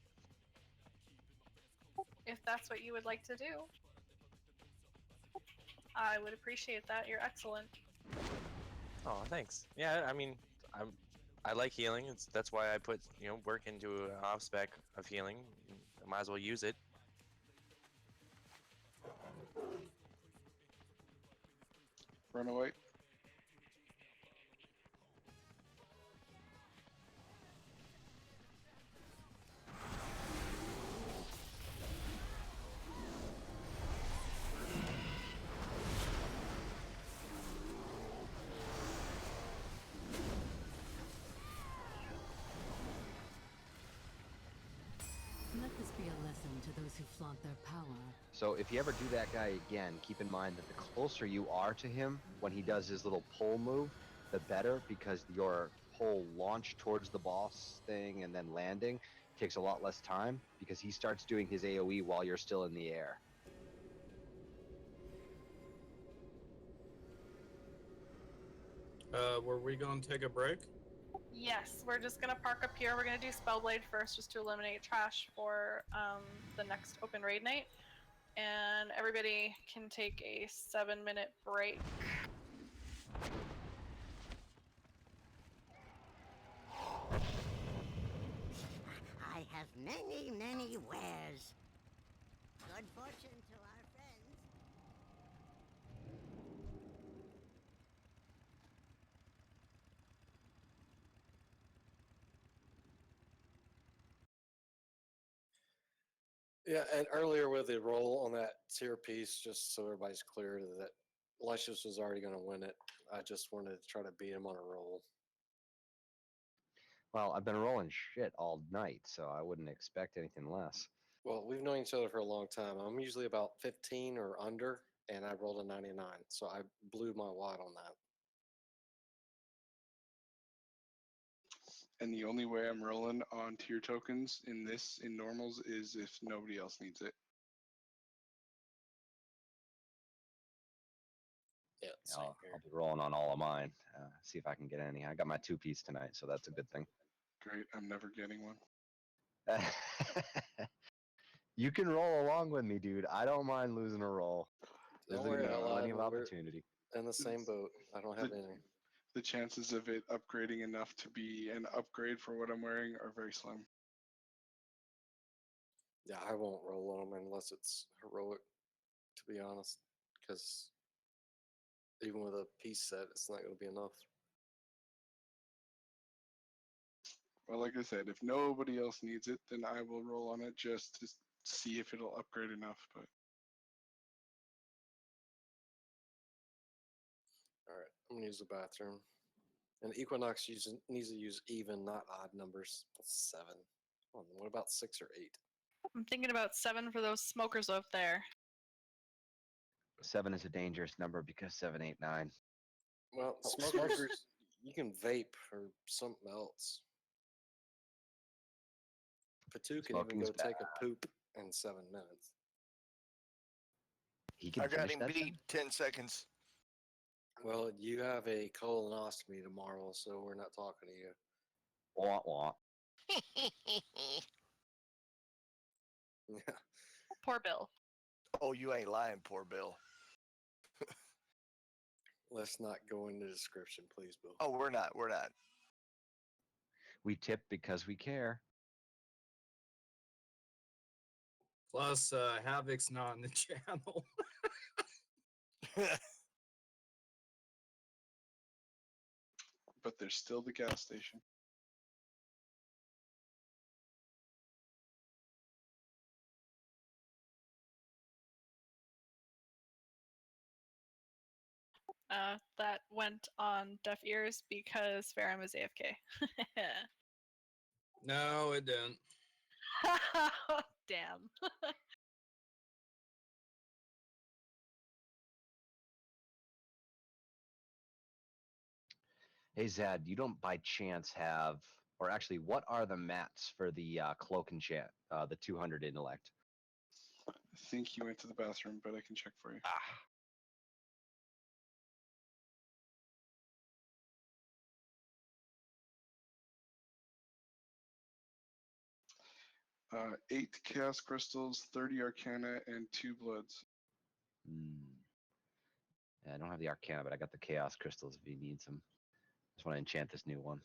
If that's what you would like to do, I would appreciate that. You're excellent. Oh, thanks. Yeah, I mean, I like healing. That's why I put, you know, work into an off spec of healing. I might as well use it. Run away. Let this be a lesson to those who flaunt their power. So if you ever do that guy again, keep in mind that the closer you are to him when he does his little pull move, the better, because your whole launch towards the boss thing and then landing takes a lot less time because he starts doing his AoE while you're still in the air. Were we going to take a break? Yes, we're just gonna park up here. We're gonna do Spellblade first, just to eliminate trash for the next open raid night, and everybody can take a 7-minute break. I have many wares. Good fortune to our friends. Yeah, and earlier with the roll on that tier piece, just so everybody's clear that Lucius was already going to win it. I just wanted to try to beat him on a roll. Well, I've been rolling shit all night, so I wouldn't expect anything less. Well, we've known each other for a long time. I'm usually about 15 or under, and I rolled a 99, so I blew my wad on that. And the only way I'm rolling on tier tokens in normals is if nobody else needs it. Yeah, same I'll here. be rolling on all of mine. See if I can get any. I got my 2-piece tonight, so that's a good thing. Great, I'm never getting one. You can roll along with me, dude. I don't mind losing a roll. There's Don't worry, Allied, plenty of we're opportunity. in the same boat. I don't have any. The chances of it upgrading enough to be an upgrade for what I'm wearing are very slim. Yeah, I won't roll on them unless it's heroic, to be honest. Because even with a piece set, it's not going to be enough. Well, like I said, if nobody else needs it, then I will roll on it just to see if it'll upgrade enough. But All right, I'm going to use the bathroom. And Equinox needs to use even, not odd numbers. That's 7. What about 6 or 8? I'm thinking about 7 for those smokers up there. 7 is a dangerous number because 7, 8, 9. Well, smokers, you can vape or something else. Patu can even Smoking's go take a poop in 7 minutes. He can I got finish him that beat. 10 seconds. Well, you have a colonoscopy tomorrow, so we're not talking to you. Wah, wah. Yeah. Poor Bill. Oh, you ain't lying, poor Bill. Let's not go into description, please, Bill. Oh, we're not. We're not. We tip because we care. Plus, Havoc's not in the channel. but there's still the gas station. That went on deaf ears because Farum is AFK. No, it didn't. Damn. Hey, Zad, you don't by chance have, or actually, what are the mats for the cloak and chant, the 200 intellect? I think he went to the bathroom, but I can check for you. Ah. 8 chaos crystals, 30 arcana, and 2 bloods. Yeah, I don't have the arcana, but I got the chaos crystals if he needs them. Just want to enchant this new one.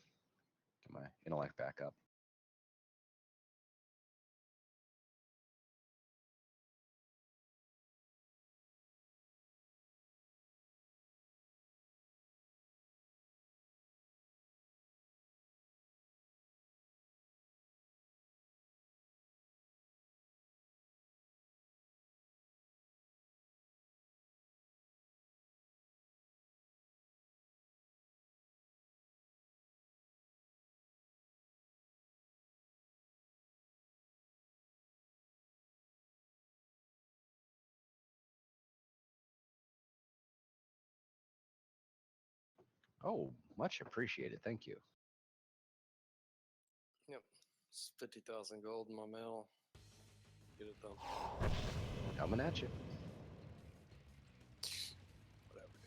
Get my intellect back up. Oh, much appreciated. Thank you. Yep. It's 50,000 gold in my mail. Get it done. Coming at you. Whatever,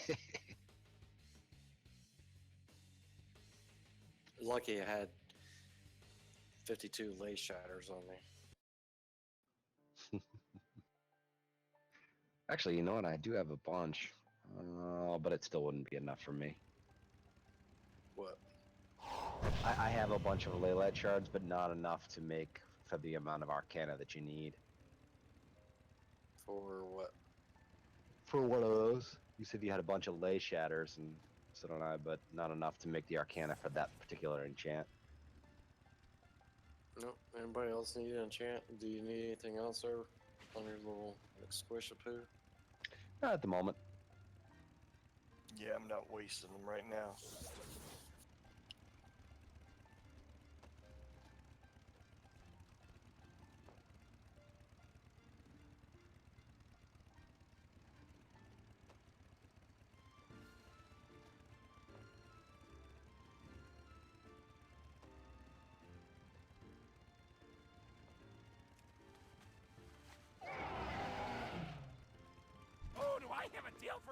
dude. Lucky I had 52 lay shatters on me. Actually, you know what? I do have a bunch. But it still wouldn't be enough for me. What? I have a bunch of Leylight shards, but not enough to make for the amount of arcana that you need. For what? For one of those. You said you had a bunch of lay shatters, and so don't I, but not enough to make the arcana for that particular enchant. No. Anybody else need an enchant? Do you need anything else there on your little squish-a-poo? Not at the moment. Yeah, I'm not wasting them right now.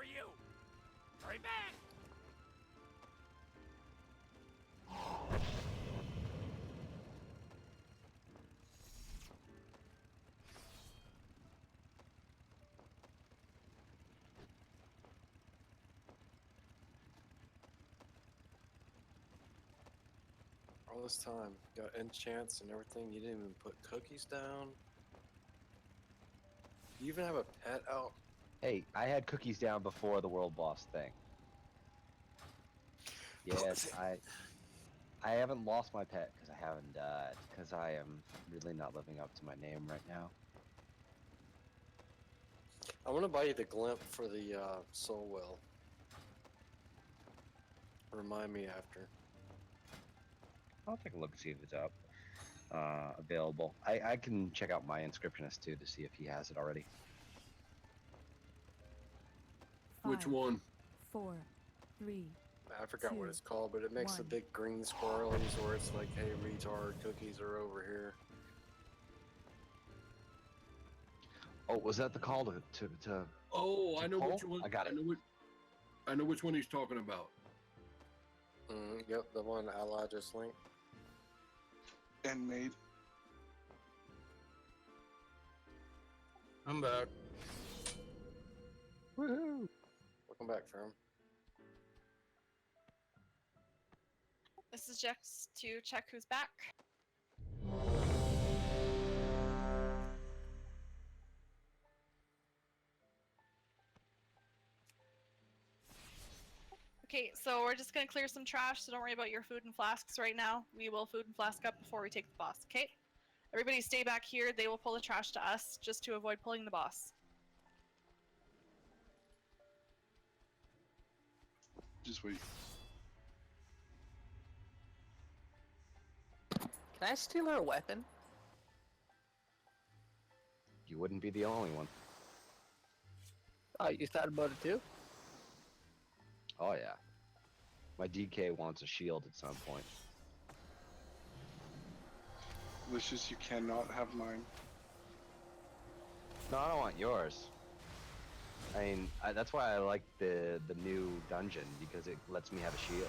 are you? Hurry back! All this time, got enchants and everything. You didn't even put cookies down. You even have a pet out. Hey, I had cookies down before the world boss thing. Yes, I haven't lost my pet because I haven't died. Because I am really not living up to my name right now. I want to buy you the glimp for the soul well. Remind me after. I'll take a look and see if it's up. Available. I can check out my inscriptionist too to see if he has it already. Which one? 4, 3. I forgot what 2, it's called, but it makes the 1. big green squirrelies where it's like, hey, retard, cookies are over here. Oh, was that the call to Oh, I know pull? which one. I got it. I know which one he's talking about. Yep, the one Ally just linked. And made. I'm back. Woohoo! Welcome back, Firm. This is just to check who's back. Okay, so we're just gonna clear some trash, so don't worry about your food and flasks right now. We will food and flask up before we take the boss, okay? Everybody stay back here. They will pull the trash to us, just to avoid pulling the boss. Just wait. Can I steal her weapon? You wouldn't be the only one. Oh, you thought about it too? Oh yeah. My DK wants a shield at some point. Licious, you cannot have mine. No, I don't want yours. I mean, that's why I like the new dungeon, because it lets me have a shield.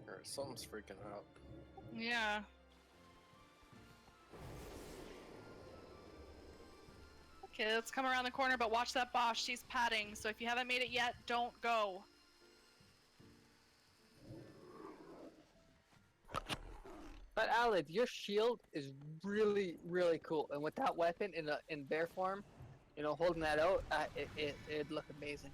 Alright, something's freaking out. Yeah. Okay, let's come around the corner, but watch that boss. She's padding, so if you haven't made it yet, don't go. But Alid, your shield is really, really cool, and with that weapon in bear form, you know, holding that out, it'd look amazing.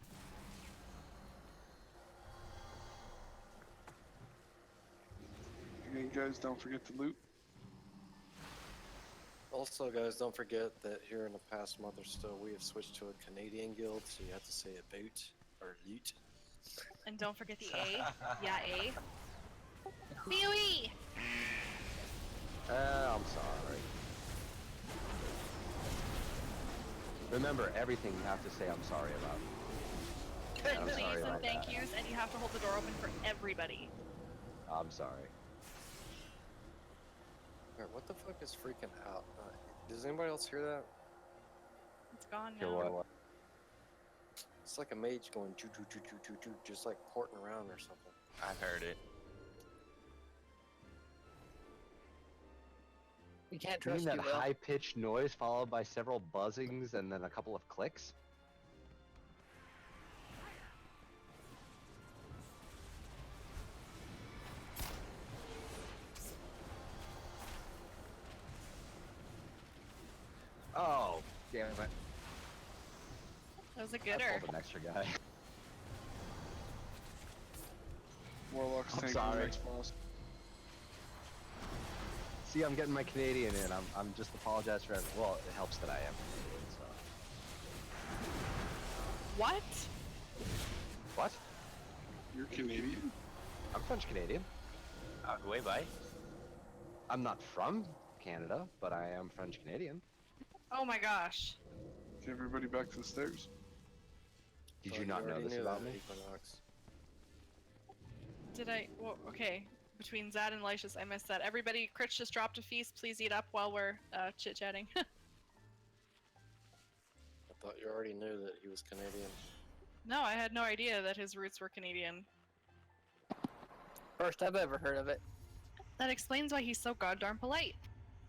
Again, guys, don't forget to loot. Also, guys, don't forget that here in the past month or so, we have switched to a Canadian guild, so you have to say a boot or loot. And don't forget the A. Yeah, A. BOE! I'm sorry. Remember, everything you have to say I'm sorry about. I'm Please sorry and about thank that. yous, and you have to hold the door open for everybody. I'm sorry. Alright, what the fuck is freaking out? Does anybody else hear that? It's gone Hear now. what? It's like a mage going choo choo choo choo choo choo, just like porting around or something. I've heard it. We can't You mean trust that you, Will. high-pitched noise followed by several buzzings and then a couple of clicks? Oh, damn it. That was a I gooder. pulled an extra guy. Warlock's I'm tanking the sorry. next boss. See, I'm getting my Canadian in. I'm just apologize for everything. Well, it helps that I am Canadian, so. What? What? You're Canadian? I'm French Canadian. Wait, bye. I'm not from Canada, but I am French Canadian. Oh my gosh. Get everybody back to the stairs. Did Oh, you not know already this knew about that, me? Equinox. Did I? Well, okay. between Zad and Lycius. I missed that. Everybody, Critch just dropped a feast. Please eat up while we're chit-chatting. I thought you already knew that he was Canadian. No, I had no idea that his roots were Canadian. First I've ever heard of it. That explains why he's so goddamn polite.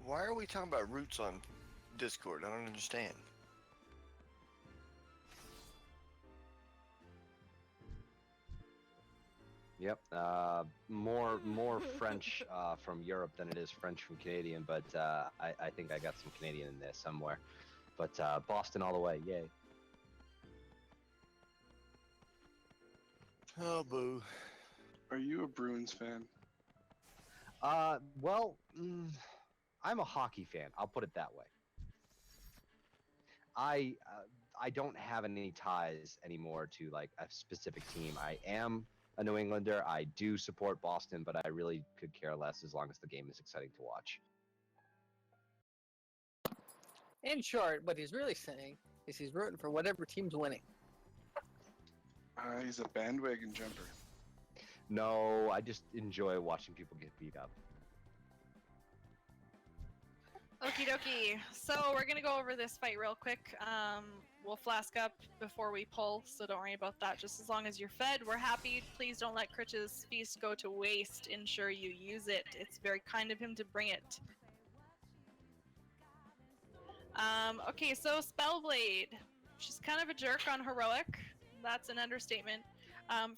Why are we talking about roots on Discord? I don't understand. Yep. More French from Europe than it is French from Canadian, but I think I got some Canadian in there somewhere. But Boston all the way, yay. Oh, boo. Are you a Bruins fan? Well, I'm a hockey fan. I'll put it that way. I don't have any ties anymore to like a specific team. I am a New Englander. I do support Boston, but I really could care less as long as the game is exciting to watch. In short, what he's really saying is he's rooting for whatever team's winning. He's a bandwagon jumper. No, I just enjoy watching people get beat up. Okie dokie. So we're gonna go over this fight real quick. We'll flask up before we pull, so don't worry about that. Just as long as you're fed, we're happy. Please don't let Critch's feast go to waste. Ensure you use it. It's very kind of him to bring it. Okay, so Spellblade. She's kind of a jerk on heroic. That's an understatement.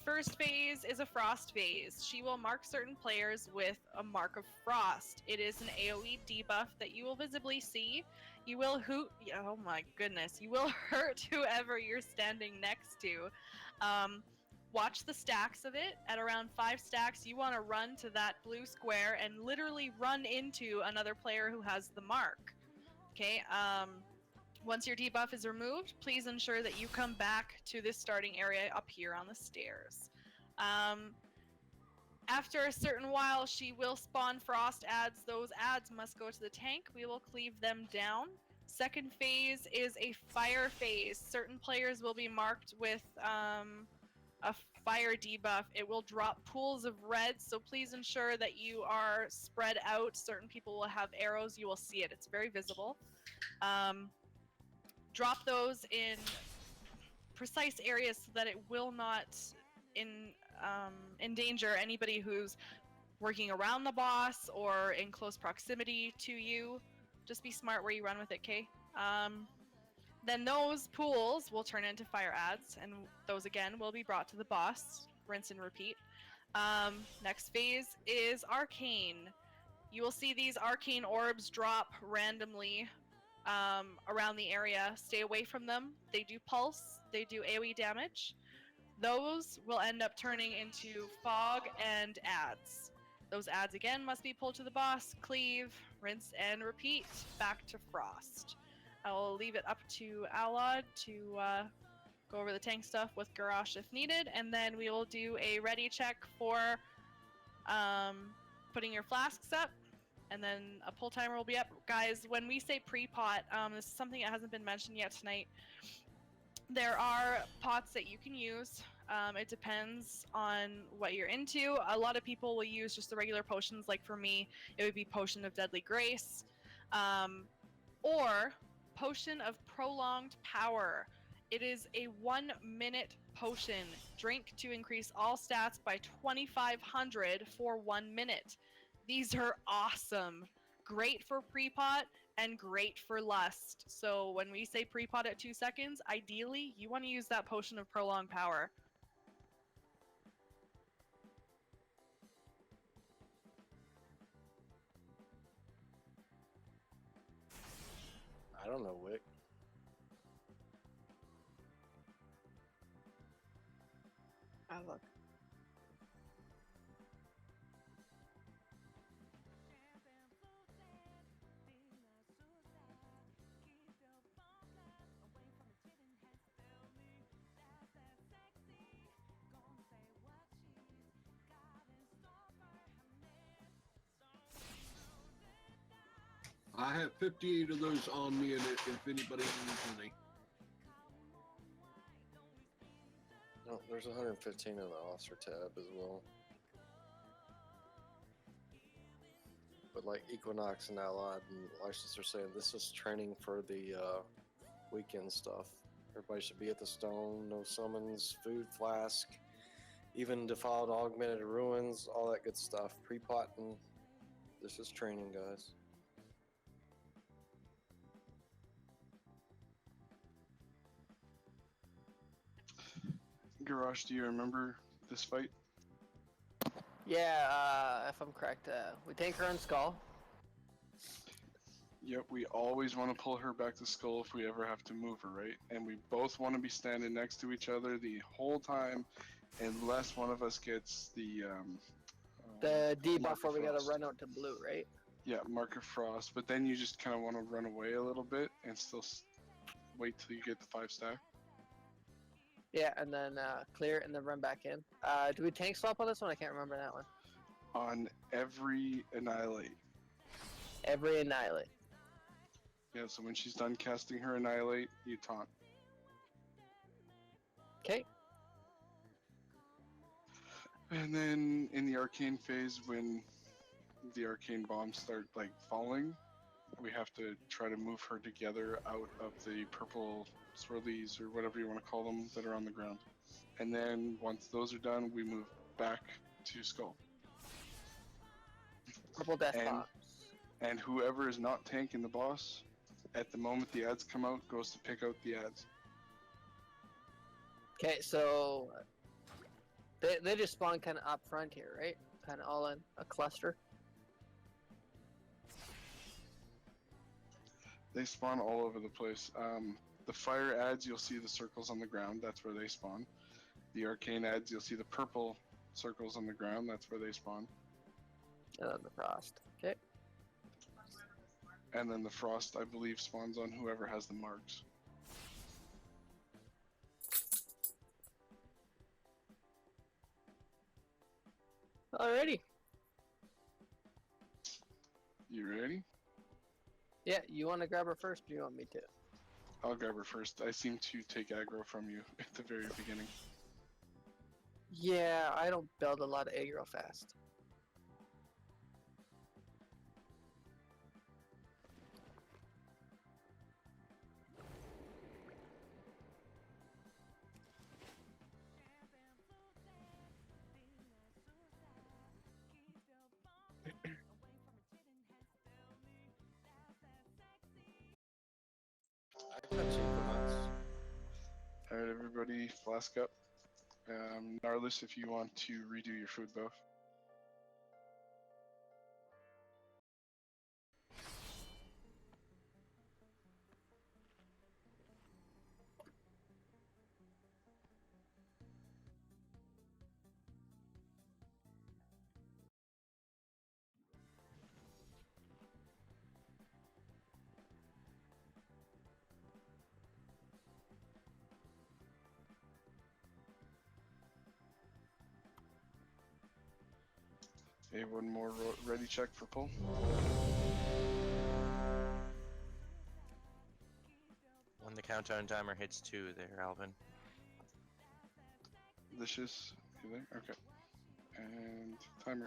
First phase is a frost phase. She will mark certain players with a mark of frost. It is an AoE debuff that you will visibly see. You will oh my goodness, you will hurt whoever you're standing next to. Watch the stacks of it. At around 5 stacks, you want to run to that blue square and literally run into another player who has the mark. Okay, once your debuff is removed, please ensure that you come back to this starting area up here on the stairs. After a certain while, she will spawn frost adds. Those adds must go to the tank. We will cleave them down. Second phase is a fire phase. Certain players will be marked with a fire debuff. It will drop pools of red, so please ensure that you are spread out. Certain people will have arrows. You will see it. It's very visible. Drop those in precise areas so that it will not endanger anybody who's working around the boss or in close proximity to you. Just be smart where you run with it, okay? Then those pools will turn into fire adds, and those again will be brought to the boss. Rinse and repeat. Next phase is arcane. You will see these arcane orbs drop randomly around the area. Stay away from them. They do pulse. They do AoE damage. Those will end up turning into fog and adds. Those adds again must be pulled to the boss, cleave, rinse and repeat, back to frost. I will leave it up to Alod to go over the tank stuff with Garrosh if needed, and then we will do a ready check for putting your flasks up, and then a pull timer will be up. Guys, when we say pre-pot, this is something that hasn't been mentioned yet tonight. There are pots that you can use. It depends on what you're into. A lot of people will use just the regular potions, like for me, it would be Potion of Deadly Grace, or Potion of Prolonged Power. It is a 1-minute potion. Drink to increase all stats by 2,500 for 1 minute. These are awesome. Great for pre-pot and great for lust. So when we say pre-pot at 2 seconds, ideally you want to use that Potion of Prolonged Power. I don't know, Wick. Oh, look. I have 58 of those on me, and if anybody needs any. No, there's 115 in the officer tab as well. But like Equinox and Allied and Lysis are saying, this is training for the weekend stuff. Everybody should be at the stone, no summons, food flask, even defiled augmented ruins, all that good stuff. Pre-potting. This is training, guys. Garage, do you remember this fight? Yeah, if I'm correct, we tank her on Skull. Yep, we always want to pull her back to Skull if we ever have to move her, right? And we both want to be standing next to each other the whole time, unless one of us gets the debuff Mark where we gotta Frost. run out to blue, right? Yeah, Marker Frost. But then you just kind of want to run away a little bit and still wait till you get the 5-stack. Yeah, and then clear and then run back in. Do we tank swap on this one? I can't remember that one. On every Annihilate. Every Annihilate. Yeah, so when she's done casting her Annihilate, you taunt. Okay. And then in the Arcane phase, when the Arcane bombs start like falling, we have to try to move her together out of the purple swirlies or whatever you want to call them that are on the ground. And then once those are done, we move back to Skull. Purple death box. And whoever is not tanking the boss, at the moment the ads come out, goes to pick out the ads. Okay, so they just spawn kind of up front here, right? Kind of all in a cluster. They spawn all over the place. The fire ads, you'll see the circles on the ground. That's where they spawn. The arcane ads, you'll see the purple circles on the ground. That's where they spawn. And then the frost. Okay. And then the frost, I believe, spawns on whoever has the marks. Alrighty. You ready? Yeah, you want to grab her first, or you want me to? I'll grab her first. I seem to take aggro from you at the very beginning. Yeah, I don't build a lot of aggro fast. Alright, everybody, flask up. Gnarlus, if you want to redo your food buff. Okay, one more ready check for pull. When the countdown timer hits 2 there, Alvin. Licious, you there? Okay. And timer.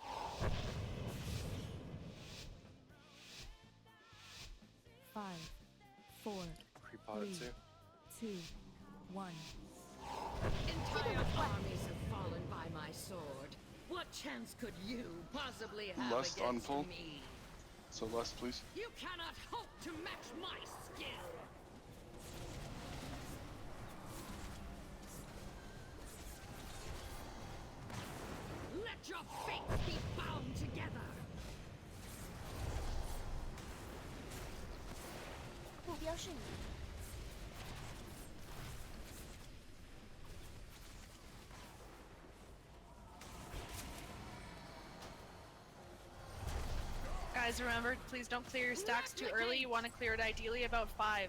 Five, 4, Pre-potted 3, 2, 1. Entire armies have fallen by my sword. What chance could you possibly have Lust on against pull. me? So lust, please. You cannot hope to match my skill. Let your fates be bound together. Guys, remember, please don't clear your stacks too early. You want to clear it ideally about 5.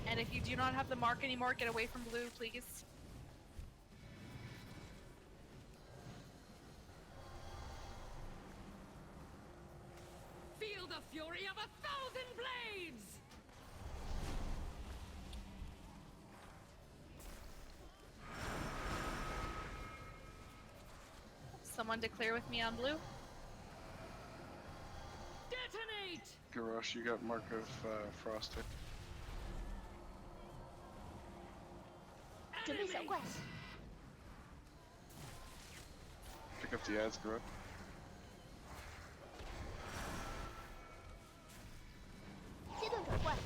And if you do not have the mark anymore, get away from blue, please. Feel the fury of 1,000 blades! Someone declare with me on blue. Garrosh, you got Mark of Frost here. 准备小怪， Pick up the ads, Garrosh. 阶段转换，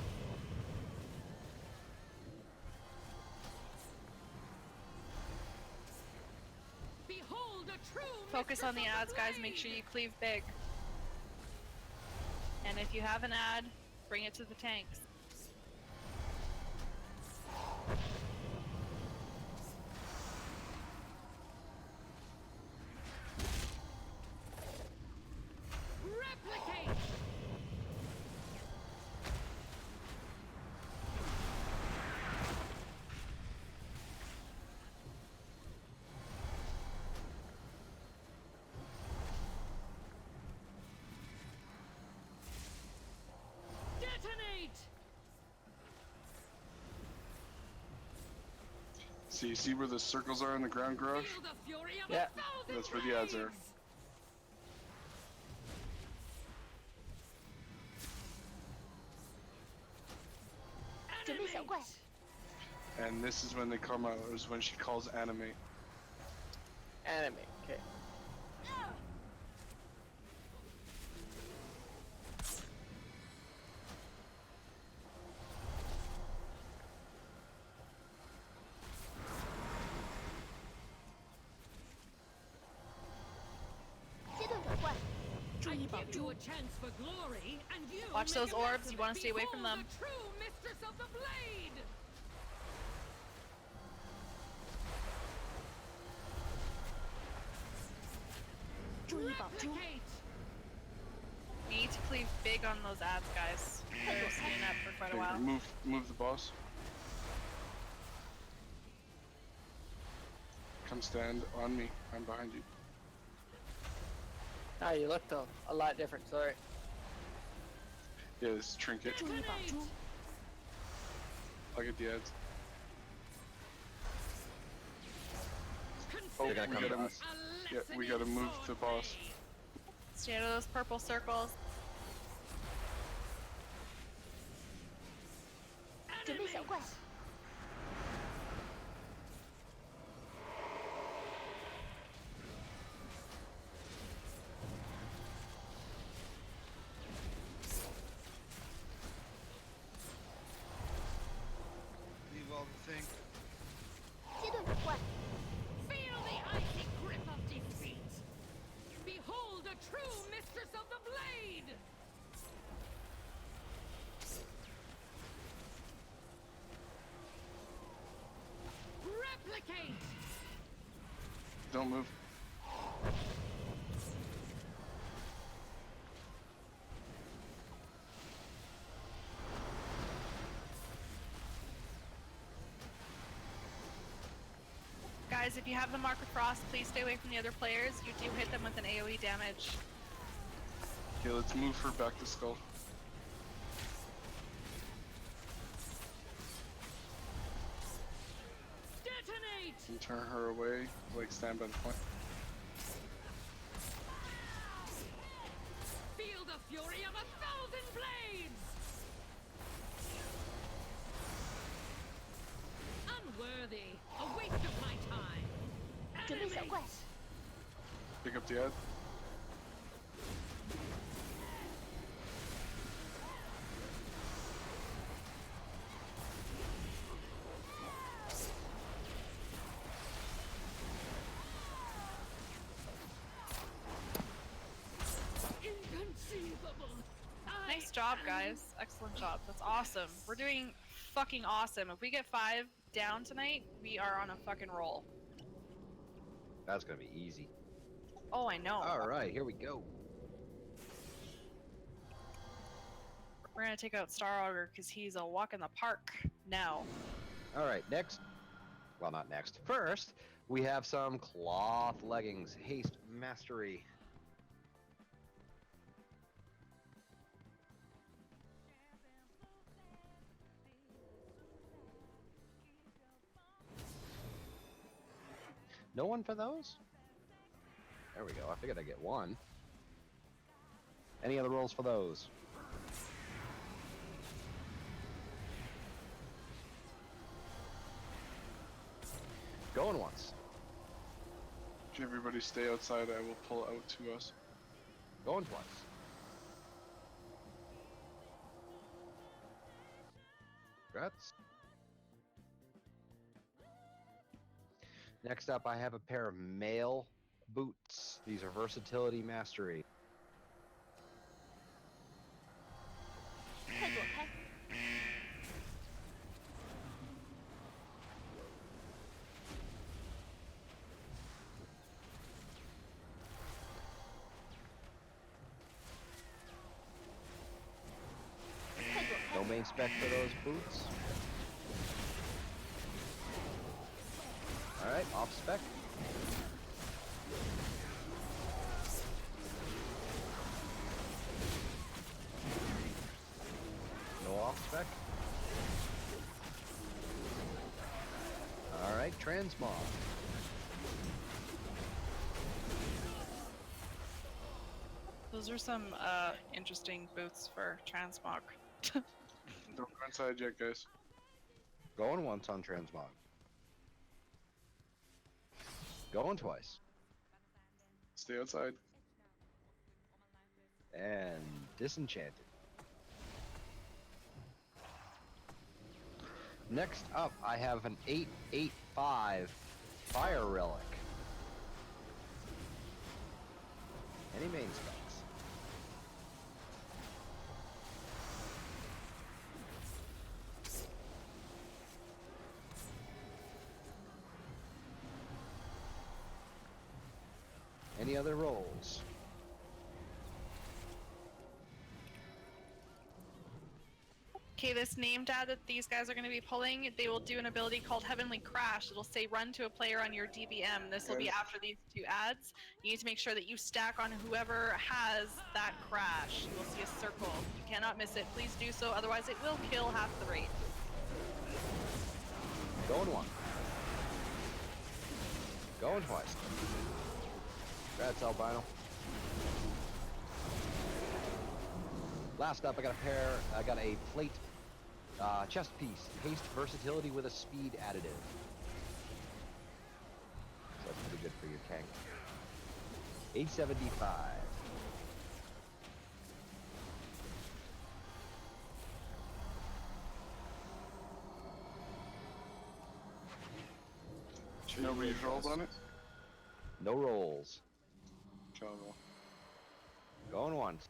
Behold a true Focus on the mistress of ads, guys. Make sure blade! you cleave big. And if you have an ad, bring it to the tanks. Replicate! Detonate! So you see where the circles are on the ground, Garrosh? Feel the fury of Yeah. a thousand That's where the ads are. blades!准备小怪， And this is when they come out, is when she calls animate. Anime. Okay. I give you a chance for glory, and you Watch make those a orbs, mess you of wanna it. stay away from Behold them. the true mistress of the blade! Replicate! We need to cleave big on those ads, guys. They're staying up for quite a Okay, while. move the boss. Come stand on me. I'm behind you. Ah, you looked a lot different. Sorry. Yeah, this is trinket. I'll get the ads. Oh, They're gonna come to gotta, us. yeah, we gotta move the boss. Stay out of those purple circles. 准备小怪， Leave all the things. 阶段转换， Feel the icy grip of defeat! Behold a true mistress of the blade! Replicate! Don't move. Guys, if you have the Mark of Frost, please stay away from the other players. You do hit them with an AoE damage. Okay, let's move her back to Skull. Detonate! And turn her away, like stand by the point. Feel the fury of a thousand blades! Unworthy! A waste of my time! 准备小怪， Pick up the ad. Inconceivable! Nice job, guys. Excellent job. That's awesome. We're doing fucking awesome. If we get 5 down tonight, we are on a fucking roll. That's gonna be easy. Oh, I know. All right, here we go. We're gonna take out Star Augur because he's a walk in the park now. All right, next. Well, not next. First, we have some cloth leggings. Haste mastery. No one for those? There we go. I figured I'd get one. Any other rolls for those? Going once. Everybody stay outside. I will pull out to us. Going twice. Congrats. Next up, I have a pair of male boots. These are versatility mastery. 快躲开！ No main spec for those boots. Alright, off spec. No off spec. Alright, transmog. Those are some interesting boots for transmog. Don't go inside yet, guys. Going once on transmog. Going twice. Stay outside. And disenchanted. Next up, I have an 885 fire relic. Any main specs? Any other rolls? Okay, this name tag that these guys are going to be pulling, they will do an ability called Heavenly Crash. It'll say run to a player on your DBM. This will be after these two ads. You need to make sure that you stack on whoever has that crash. You will see a circle. You cannot miss it. Please do so, otherwise it will kill half the rate. Going one. Going twice. Congrats, albino. Last up, I got a plate chest piece. Haste versatility with a speed additive. So that's pretty good for your tank. 875. Nobody's rolled on it? No rolls. Trouble. Going once.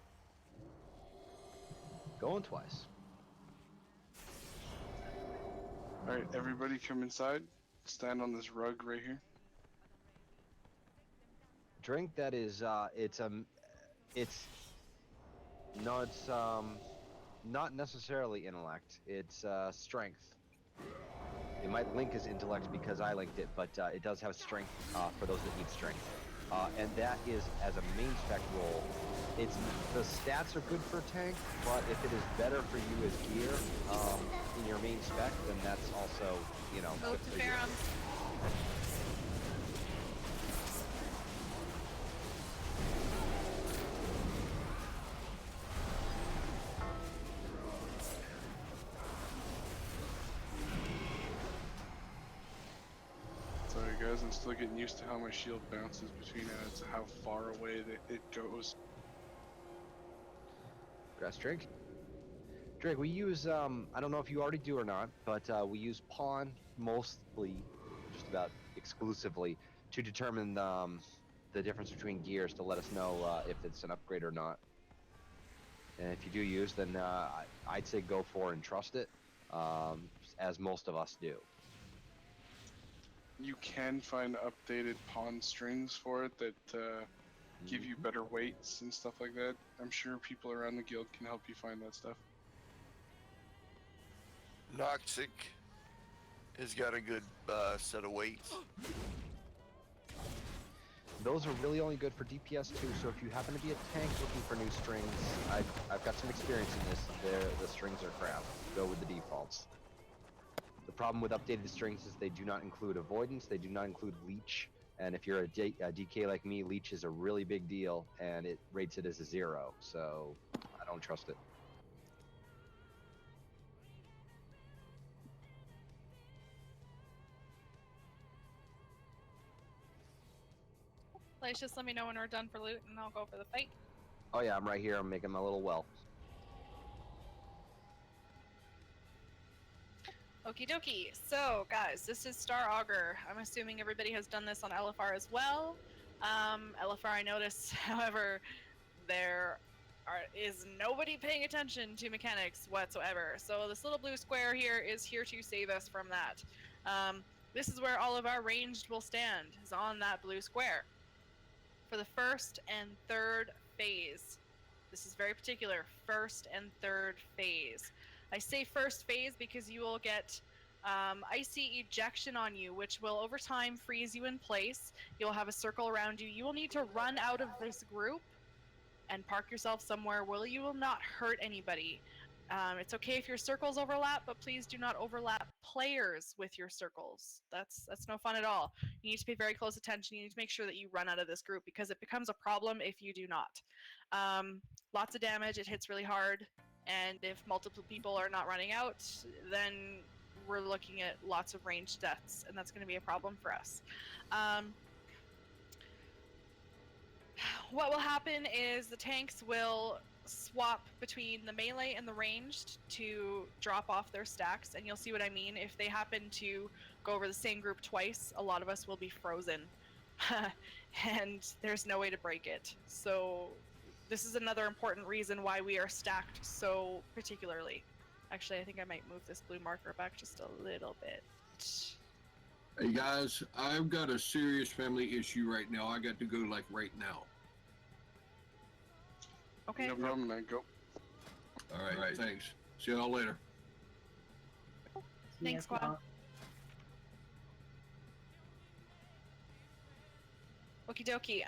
Going twice. Alright, everybody come inside. Stand on this rug right here. Drink that is it's not necessarily intellect. It's strength. It might link as intellect because I linked it, but it does have strength for those that need strength. And that is as a main spec roll. The stats are good for tank, but if it is better for you as gear in your main spec, then that's also, you know, Go good to for you. Ferrum. Sorry guys, I'm still getting used to how my shield bounces between ads, how far away it goes. Grass Drake. Drake, we use, I don't know if you already do or not, but we use pawn mostly, just about exclusively, to determine the difference between gears to let us know if it's an upgrade or not. And if you do use, then I'd say go for and trust it, as most of us do. You can find updated pawn strings for it that give you better weights and stuff like that. I'm sure people around the guild can help you find that stuff. Noxic has got a good set of weights. Those are really only good for DPS too, so if you happen to be a tank looking for new strings, I've got some experience in this. The strings are crap. Go with the defaults. The problem with updated strings is they do not include avoidance, they do not include leech, and if you're a DK like me, leech is a really big deal, and it rates it as a 0, so I don't trust it. Let's just let me know when we're done for loot, and I'll go for the fight. Oh yeah, I'm right here. I'm making my little well. Okie dokie. So, guys, this is Star Augur. I'm assuming everybody has done this on LFR as well. LFR, I noticed, however, there is nobody paying attention to mechanics whatsoever. So this little blue square here is here to save us from that. This is where all of our ranged will stand, is on that blue square. For the first and third phase. This is very particular, first and third phase. I say first phase because you will get icy ejection on you, which will over time freeze you in place. You'll have a circle around you. You will need to run out of this group and park yourself somewhere where you will not hurt anybody. It's okay if your circles overlap, but please do not overlap players with your circles. That's no fun at all. You need to pay very close attention. You need to make sure that you run out of this group because it becomes a problem if you do not. Lots of damage, it hits really hard, and if multiple people are not running out, then we're looking at lots of ranged deaths, and that's going to be a problem for us. What will happen is the tanks will swap between the melee and the ranged to drop off their stacks, and you'll see what I mean. If they happen to go over the same group twice, a lot of us will be frozen and there's no way to break it. So this is another important reason why we are stacked so particularly. Actually, I think I might move this blue marker back just a little bit. Hey guys, I've got a serious family issue right now. I got to go like right now. Okay. No problem, man. Go. All right, thanks. See y'all later. Thanks, squad. Okie dokie.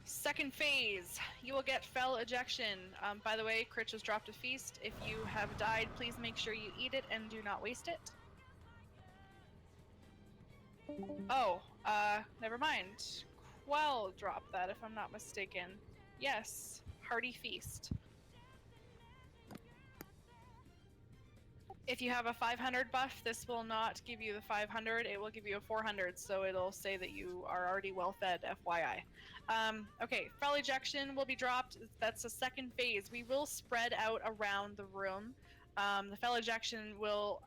Second phase, you will get fell ejection. By the way, Critch has dropped a feast. If you have died, please make sure you eat it and do not waste it. Oh, never mind. Quell dropped that, if I'm not mistaken. Yes, hearty feast. If you have a 500 buff, this will not give you the 500, it will give you a 400, so it'll say that you are already well fed, FYI. Okay, fell ejection will be dropped. That's the second phase. We will spread out around the room. The fell ejection will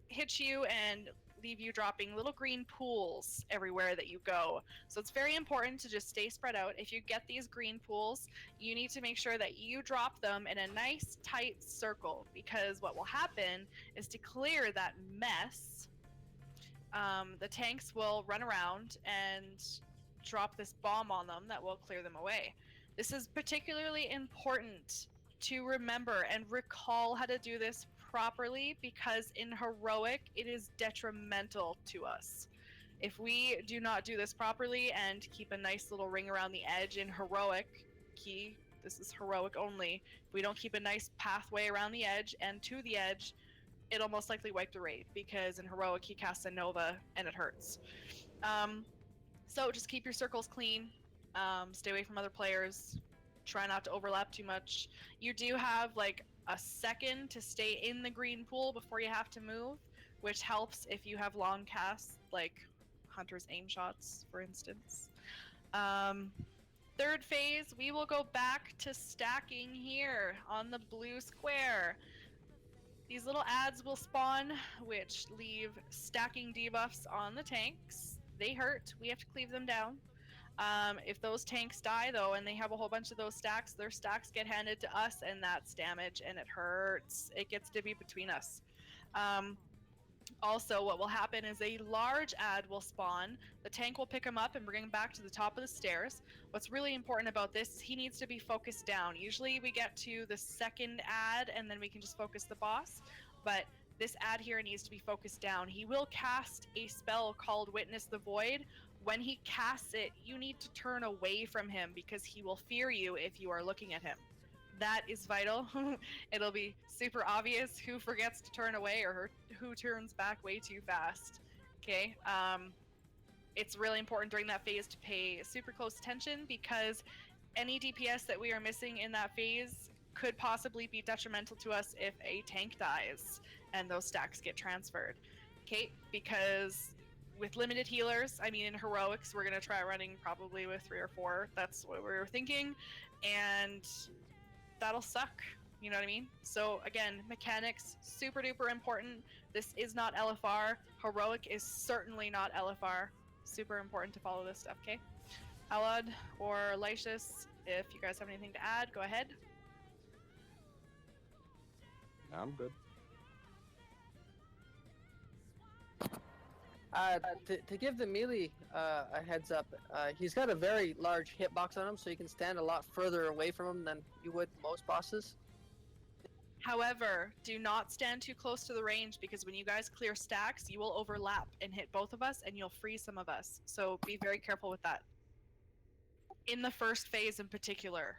hit you and leave you dropping little green pools everywhere that you go. So it's very important to just stay spread out. If you get these green pools, you need to make sure that you drop them in a nice tight circle, because what will happen is to clear that mess, the tanks will run around and drop this bomb on them that will clear them away. This is particularly important to remember and recall how to do this properly, because in heroic it is detrimental to us. If we do not do this properly and keep a nice little ring around the edge in heroic key, this is heroic only, if we don't keep a nice pathway around the edge and to the edge, it'll most likely wipe the raid, because in heroic he casts a Nova and it hurts. So just keep your circles clean, stay away from other players, try not to overlap too much. You do have like a second to stay in the green pool before you have to move, which helps if you have long casts, like Hunter's aim shots, for instance. Third phase, we will go back to stacking here on the blue square. These little ads will spawn, which leave stacking debuffs on the tanks. They hurt, we have to cleave them down. If those tanks die though, and they have a whole bunch of those stacks, their stacks get handed to us, and that's damage, and it hurts. It gets to be between us. Also, what will happen is a large ad will spawn. The tank will pick him up and bring him back to the top of the stairs. What's really important about this is he needs to be focused down. Usually we get to the second ad and then we can just focus the boss, but this ad here needs to be focused down. He will cast a spell called Witness the Void. When he casts it, you need to turn away from him because he will fear you if you are looking at him. That is vital. It'll be super obvious who forgets to turn away or who turns back way too fast. Okay, it's really important during that phase to pay super close attention, because any DPS that we are missing in that phase could possibly be detrimental to us if a tank dies and those stacks get transferred. Okay, because with limited healers. I mean, in heroics, we're gonna try running probably with 3 or 4. That's what we were thinking, and that'll suck. You know what I mean? So again, mechanics super duper important. This is not LFR. Heroic is certainly not LFR. Super important to follow this stuff. Okay, Alad or Lycius, if you guys have anything to add, go ahead. I'm good. To give the melee a heads up, he's got a very large hitbox on him, so you can stand a lot further away from him than you would most bosses. However, do not stand too close to the range, because when you guys clear stacks, you will overlap and hit both of us, and you'll freeze some of us. So be very careful with that. In the first phase in particular.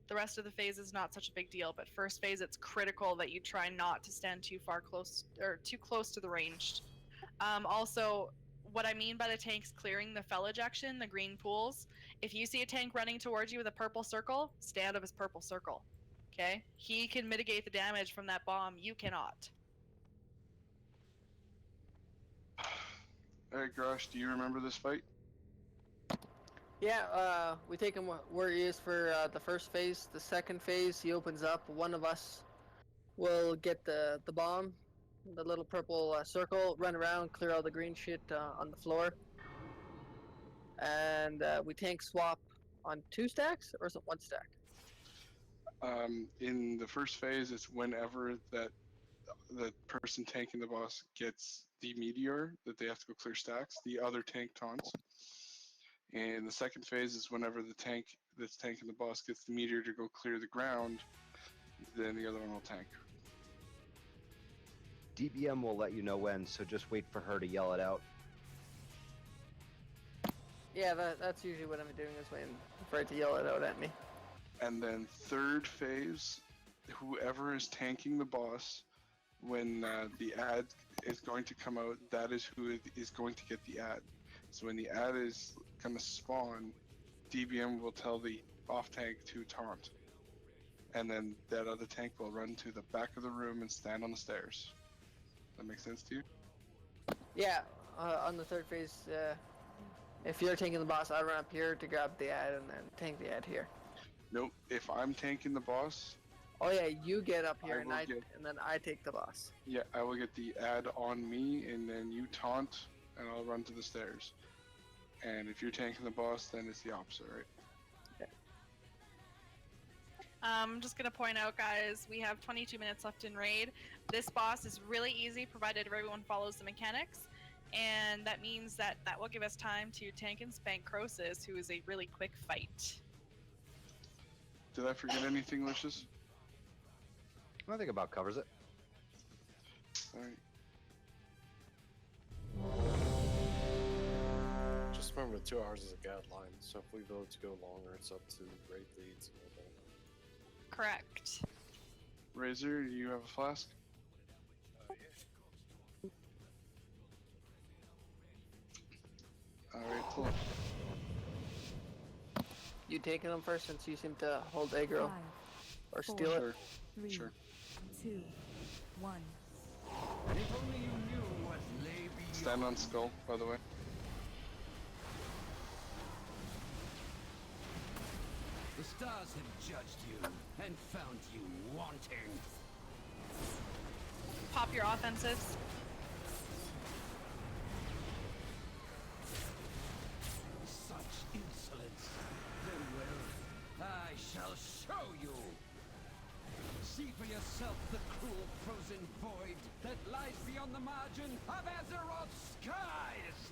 The rest of the phase is not such a big deal, but first phase, it's critical that you try not to stand too close to the ranged. Also, what I mean by the tanks clearing the fel ejection, the green pools, if you see a tank running towards you with a purple circle, stay out of his purple circle. Okay? He can mitigate the damage from that bomb. You cannot. Alright, Grosh, do you remember this fight? Yeah, we take him where he is for the first phase. The second phase, he opens up. One of us will get the bomb, the little purple circle, run around, clear all the green shit on the floor. And we tank swap on 2 stacks, or is it 1 stack? In the first phase, it's whenever that the person tanking the boss gets the meteor that they have to go clear stacks, the other tank taunts. And the second phase is whenever the tank that's tanking the boss gets the meteor to go clear the ground, then the other one will tank. DBM will let you know when, so just wait for her to yell it out. Yeah, that's usually what I'm doing, is waiting for it to yell it out at me. And then third phase, whoever is tanking the boss, when the ad is going to come out, that is who is going to get the ad. So when the ad is going to spawn, DBM will tell the off tank to taunt. And then that other tank will run to the back of the room and stand on the stairs. That makes sense to you? Yeah, on the third phase, if you're tanking the boss, I run up here to grab the ad and then tank the ad here. Nope. If I'm tanking the boss... Oh yeah, you get up here and then I take the boss. Yeah, I will get the ad on me, and then you taunt, and I'll run to the stairs. And if you're tanking the boss, then it's the opposite, right? Yeah. I'm just going to point out, guys, we have 22 minutes left in raid. This boss is really easy, provided everyone follows the mechanics. And that means that will give us time to tank and spank Croesus, who is a really quick fight. Did I forget anything, Lucius? I think about covers it. Alright. Just remember, 2 hours is a guideline, so if we vote to go longer, it's up to raid leads. Correct. Razor, do you have a flask? Alright, cool. You taking them first, since you seem to hold aggro or steal it? Sure. 3, 2, 1. If only you knew what lay beyond. Stand on skull, by the way. The stars have judged you and found you wanting. Pop your offensives. Such insolence. Very well. I shall show you. See for yourself the cruel frozen void that lies beyond the margin of Azeroth's skies!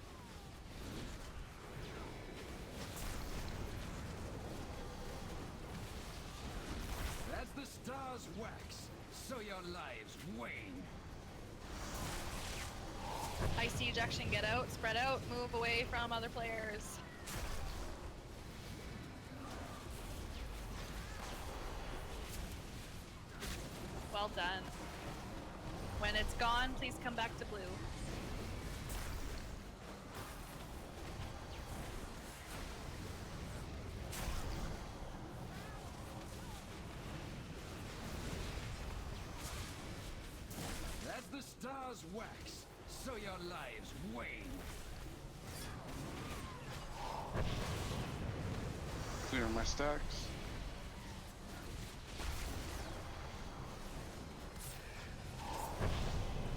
As the stars wax, so your lives wane. Icy ejection, get out, spread out, move away from other players. Well done. When it's gone, please come back to blue. As the stars wax, so your lives wane. Clear my stacks.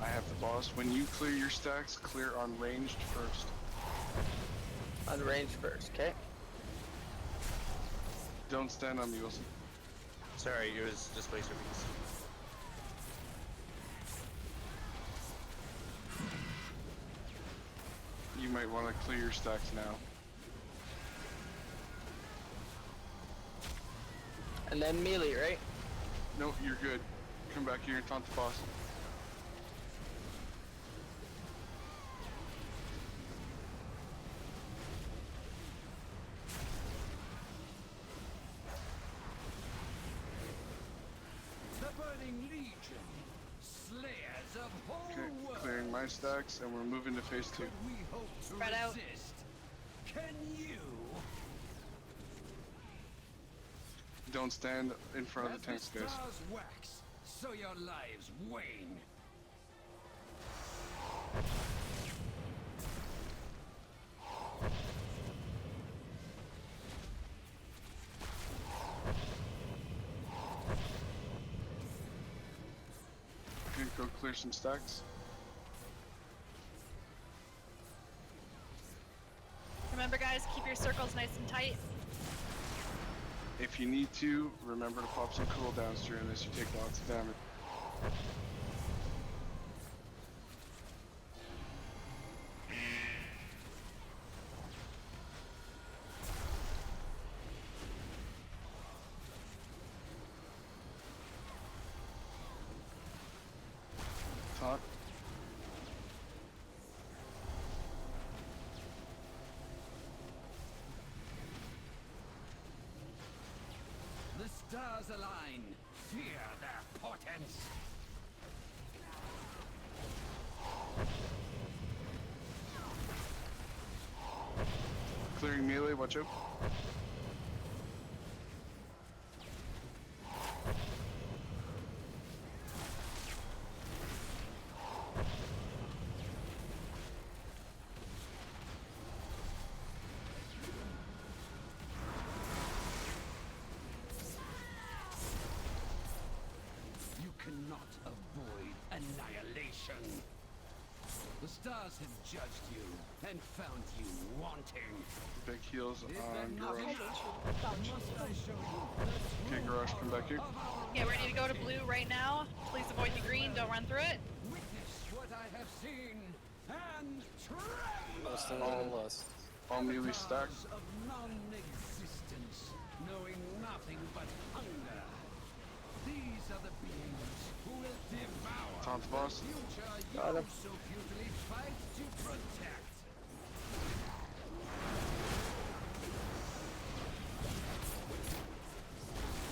I have the boss. When you clear your stacks, clear on ranged first. Unranged first, okay? Don't stand on me, Wilson. Sorry, it was displacer beast. You might want to clear your stacks now. And then melee, right? No, you're good. Come back here and taunt the boss. The Burning Legion, slayers of whole Okay, worlds. clearing my stacks, and we're moving to phase 2. Could we hope to Spread out. resist? Can you? Don't stand in front of As the tanks, the guys. stars wax, so your lives wane. Okay, go clear some stacks. Remember, guys, keep your circles nice and tight. If you need to, remember to pop some cooldowns during this. You take lots of damage. Taunt. The stars align. Fear their portents. Clearing melee, watch out. You cannot avoid annihilation. The stars have judged you and found you wanting. Big heals Is there on nothing Garage. must I show you the Okay, Garage, come back here. Get ready to go to blue right now. Please avoid the green. Don't run through it. Witness what I have seen and tremble. Less than all less. All melee stacks. Of non-existence, knowing nothing but hunger. These are the beings who will devour Taunt the boss. future you Got him. so futilely fight to protect.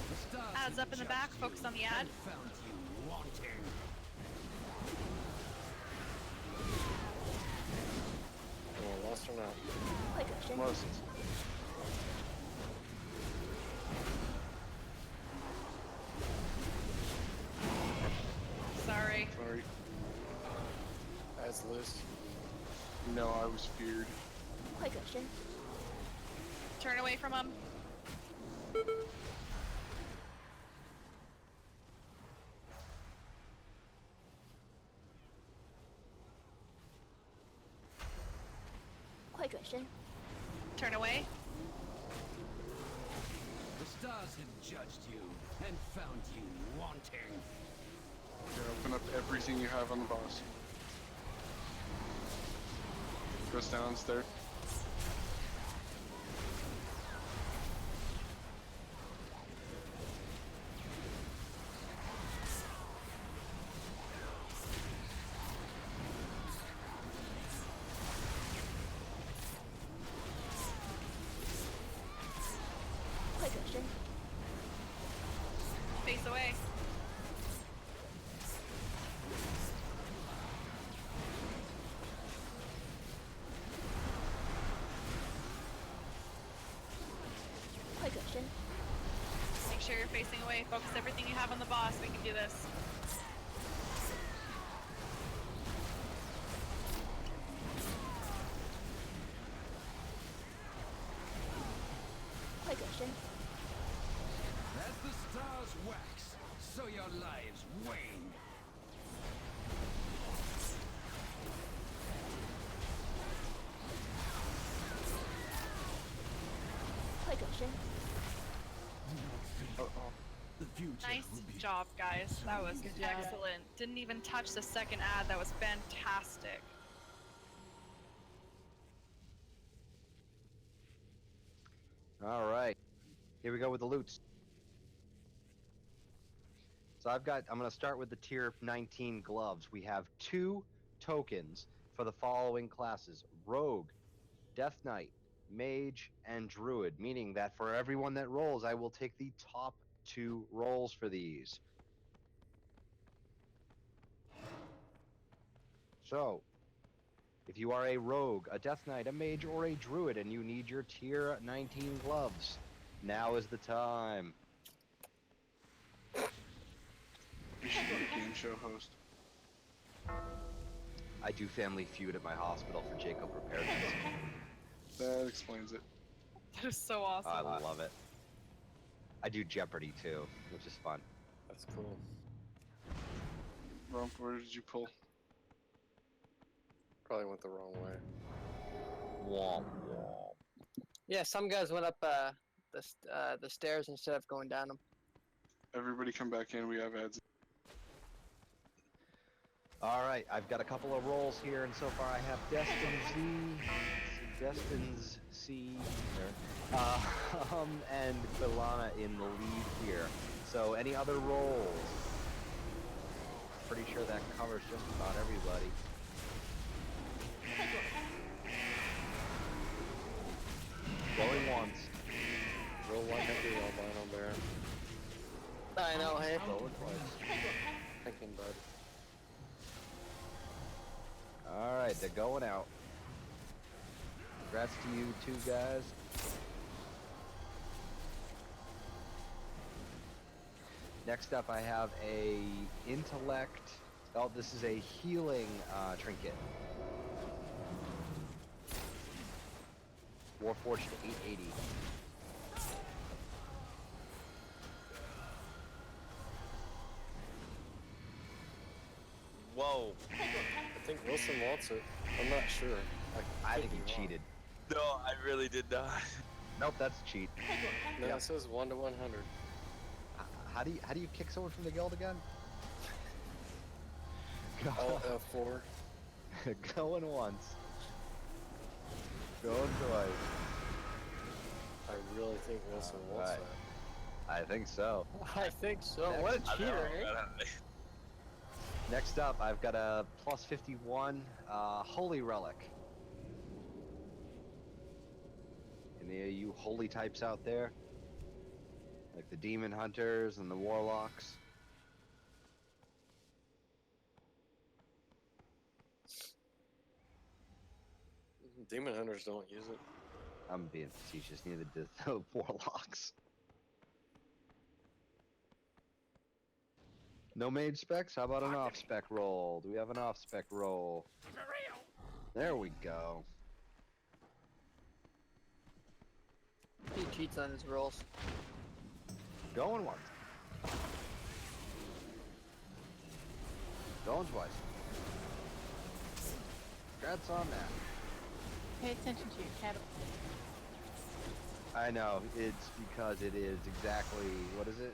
The stars Ads have up in the back. judged Focus you on the ad. and found you wanting. Oh, lost or not? 快转身， Lost. Sorry. Sorry. As loose. No, I was feared. 快转身， Turn away from him. 快转身， Turn away. The stars have judged you and found you wanting. Okay, open up everything you have on the boss. Goes downstairs. Face away. Make sure you're facing away. Focus everything you have on the boss. We can do this. question. The future Nice will be job, guys. That was Good job. excellent. Didn't even touch the second ad. That was fantastic. All right, here we go with the loots. So I'm going to start with the tier 19 gloves. We have 2 tokens for the following classes: Rogue, Death Knight, Mage, and Druid, meaning that for everyone that rolls, I will take the top 2 rolls for these. So, if you are a Rogue, a Death Knight, a Mage, or a Druid, and you need your tier 19 gloves, now is the time. You should be a game show host. I do Family Feud at my hospital for Jacob Preparedness. That explains it. That is so awesome. I love it. I do Jeopardy too, which is fun. That's cool. Rump, where did you pull? Probably went the wrong way. Womp womp. Yeah, some guys went up the stairs instead of going down them. Everybody come back in. We have ads. All right, I've got a couple of rolls here, and so far I have Destin's C, and Quilana in the lead here. So any other rolls? Pretty sure that covers just about everybody. Going once. Roll 100 albino Baron. I know, hey. Rolling twice. Thinking, bud. All right, they're going out. Congrats to you 2 guys. Next up, I have a intellect. Oh, this is a healing trinket. Warforged to 880. Whoa. I think Wilson wants it. I'm not sure. I think could he be wrong. cheated. No, I really did not. Nope, that's a cheat. No, Yep. it says 1 to 100. How do you kick someone from the guild again? Alt F4. Going once. Going twice. I really think Wilson wants Alright. that. I think so. I think so. What a cheater, eh? Next up, I've got a plus 51 Holy Relic. Any of you holy types out there? Like the Demon Hunters and the Warlocks? Demon Hunters don't use it. I'm being facetious, neither did the Warlocks. No mage specs? How about an off-spec roll? Do we have an off-spec roll? There we go. He cheats on his rolls. Going once. Going twice. Congrats on that. Pay attention to your cattle. I know, it's because it is exactly, what is it?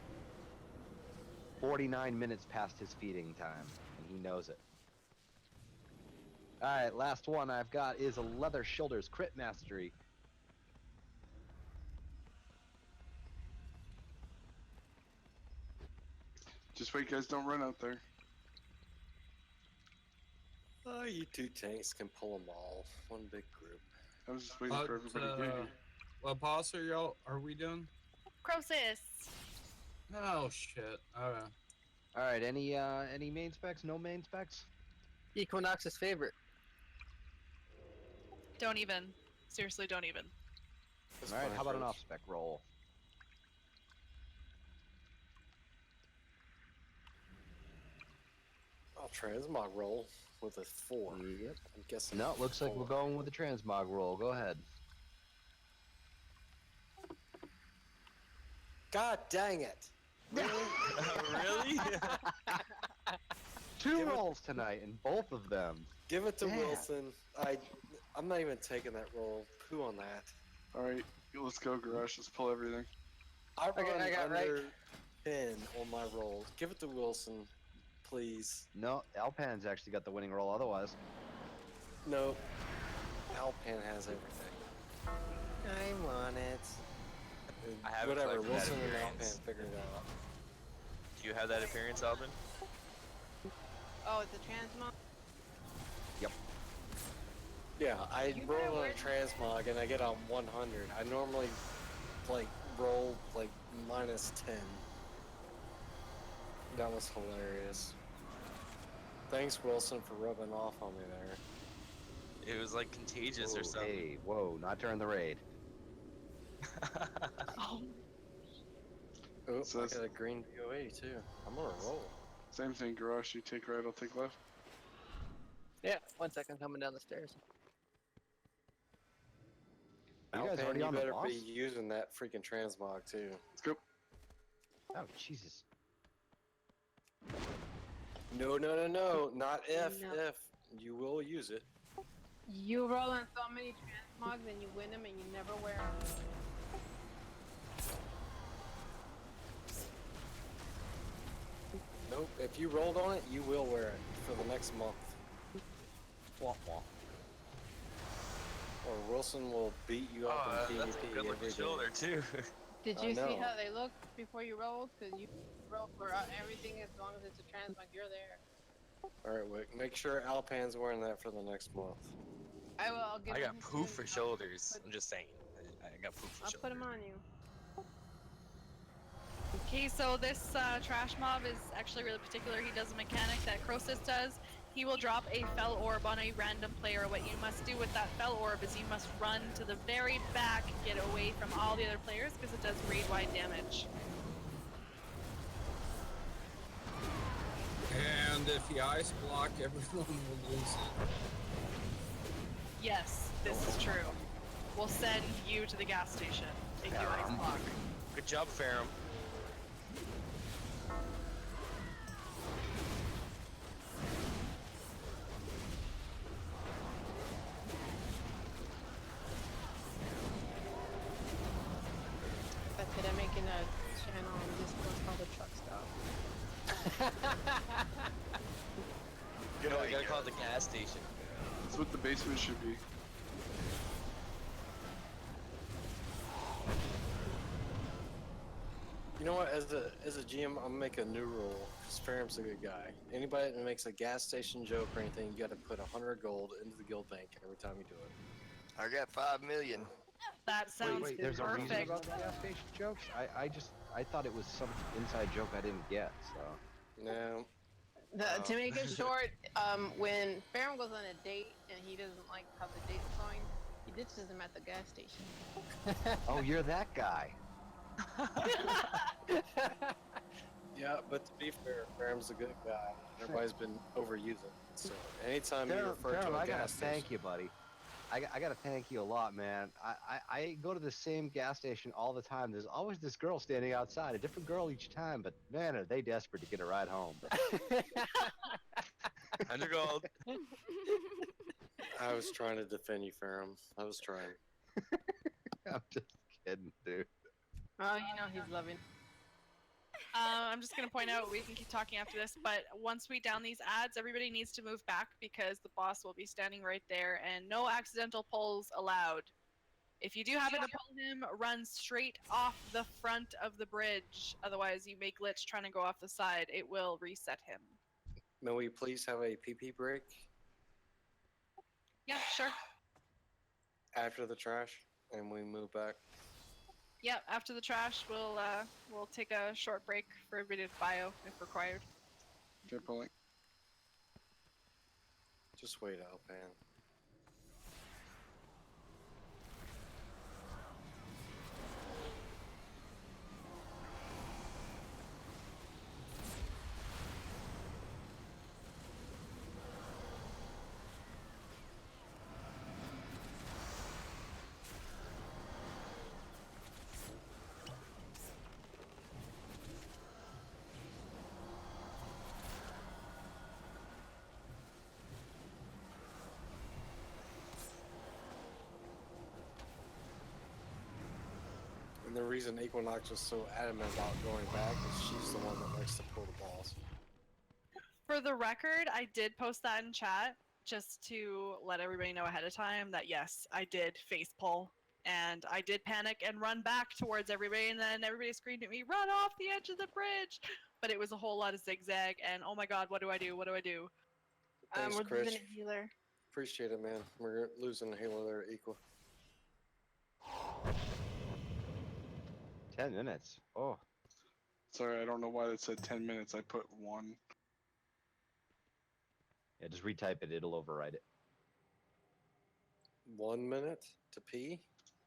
49 minutes past his feeding time, and he knows it. Alright, last one I've got is a Leather Shoulders Crit Mastery. Just wait, guys. Don't run out there. Oh, you 2 tanks can pull them all. One big group. I was just waiting for everybody to get here. What boss are we doing? Crosis. Oh shit. Alright. Alright, any main specs? No main specs? Equinox's favorite. Don't even. Seriously, don't even. Alright, how about an off-spec roll? I'll transmog roll with a 4. Yep. I'm guessing. No, it looks like we're going with the transmog roll. Go ahead. God dang it! Really? 2 rolls tonight, and both of them. Give it to Damn. Wilson. I'm not even taking that roll. Poo on that. All right, Let's go, Garage. Let's pull everything. I Okay, run I got under 10 on my rolls. Give it to Wilson, please. No, Alpan's actually got the winning roll otherwise. No. Alpan has everything. I want it. I have Whatever, collected that Wilson and appearance. Alpan figured it out. Do you have that appearance, Alvin? Oh, it's a transmog? Yeah, I You roll know on where- a transmog and I get on 100. I normally like roll like -10. That was hilarious. Thanks, Wilson, for rubbing off on me there. It was like contagious or Whoa, something. Hey, whoa, not during the raid. Oh, Oh, So I that's- got a green BOA too. I'm gonna roll. Same thing, Garage. You take right, I'll take left. Yeah, 1 second, coming down the stairs. You guys Alpan, already you on the better boss? be using that freaking transmog too. Let's go. Oh, Jesus. No, not if. No. If you will use it. You roll on so many transmogs and you win them and you never wear them. Nope. If you rolled on it, you will wear it for the next month. Wah, wah. Or Wilson will beat you up in that's a PvP good every looking day. shoulder too. Did I you see know. how they look before you rolled? Because you roll for everything as long as it's a transmog, you're there. Alright, Wick. Make sure Alpan's wearing that for the next month. I will. I'll give I him got his poof soon. for shoulders. I'm just saying. I got poof for I'll shoulders. put him on you. okay, so this trash mob is actually really particular. He does a mechanic that Crosis does. He will drop a fell orb on a random player. What you must do with that fell orb is you must run to the very back, get away from all the other players, because it does raid-wide damage. And if you ice block, everyone will lose it. Yes, this is true. We'll send you to the gas station if you ice block. Good job, Ferrum. That's it. I'm making a channel on Discord called the Truck Stop. You know, I gotta call it the gas station. That's what the basement should be. You know what? As a GM, I'm gonna make a new rule. Because Ferrum's a good guy. Anybody that makes a gas station joke or anything, you got to put 100 gold into the guild bank every time you do it. I got 5 million. That sounds Wait, there's a reason perfect. about the gas station jokes? I thought it was some inside joke I didn't get, so. No. To make it short, when Ferrum goes on a date and he doesn't like how the date's going, he ditches him at the gas station. Oh, you're that guy. Yeah, but to be fair, Ferrum's a good guy. Everybody's been overusing it. So anytime you refer to Ferrum, a I gotta gas station, thank you, buddy. I gotta thank you a lot, man. I go to the same gas station all the time. There's always this girl standing outside, a different girl each time, but man, are they desperate to get a ride home. 100 gold. I was trying to defend you, Ferrum. I was trying. I'm just kidding, dude. Oh, you know he's loving. I'm just gonna point out, we can keep talking after this, but once we down these ads, everybody needs to move back because the boss will be standing right there, and no accidental pulls allowed. If you do happen to pull him, run straight off the front of the bridge. Otherwise, you may glitch trying to go off the side. It will reset him. May we please have a PP break Yeah, sure. after the trash, and we move back? Yep. After the trash, we'll take a short break for everybody to bio if required. Okay, pulling. Just wait, Alpan. reason Equinox was so adamant about going back is she's the one that likes to pull the balls. For the record, I did post that in chat just to let everybody know ahead of time that yes, I did face pull. And I did panic and run back towards everybody, and then everybody screamed at me, "Run off the edge of the bridge!" But it was a whole lot of zigzag, and oh my god, what do I do? What do I do? Thanks, we're Chris. losing a healer. Appreciate it, man. We're losing a healer there, Equal. 10 minutes. Oh. Sorry, I don't know why it said 10 minutes. I put 1. Yeah, just retype it. It'll override it. 1 minute to pee?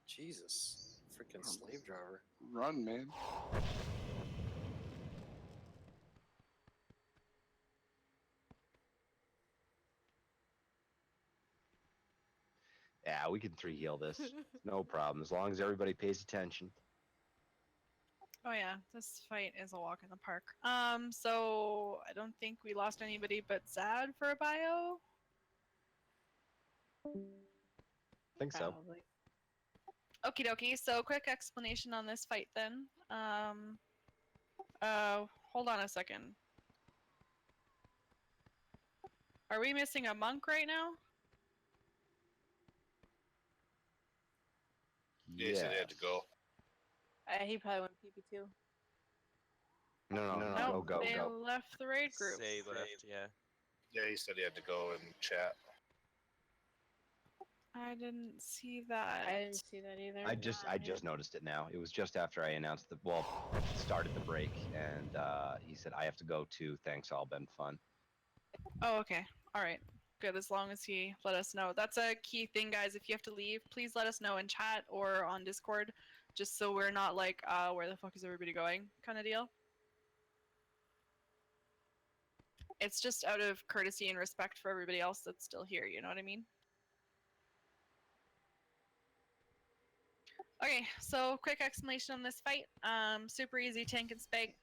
Jesus. Freaking slave driver. Run, man. Yeah, we can 3 heal this. No problem, as long as everybody pays attention. Oh yeah, this fight is a walk in the park. So I don't think we lost anybody but Zad for a bio. I think so. Probably. Okie dokie, so quick explanation on this fight then. Hold on a second. Are we missing a monk right now? Yeah, he said he had to go. He probably went PP too. No, Nope, go. they left the raid group. Say left, yeah. Yeah, he said he had to go and chat. I didn't see that. I didn't see that either. I just noticed it now. It was just after I announced started the break, and he said I have to go too. Thanks, all been fun. Oh, okay. All right. Good. As long as he let us know. That's a key thing, guys. If you have to leave, please let us know in chat or on Discord, just so we're not like, where the fuck is everybody going kind of deal. It's just out of courtesy and respect for everybody else that's still here. You know what I mean? Okay, so quick explanation on this fight. Super easy tank and spank.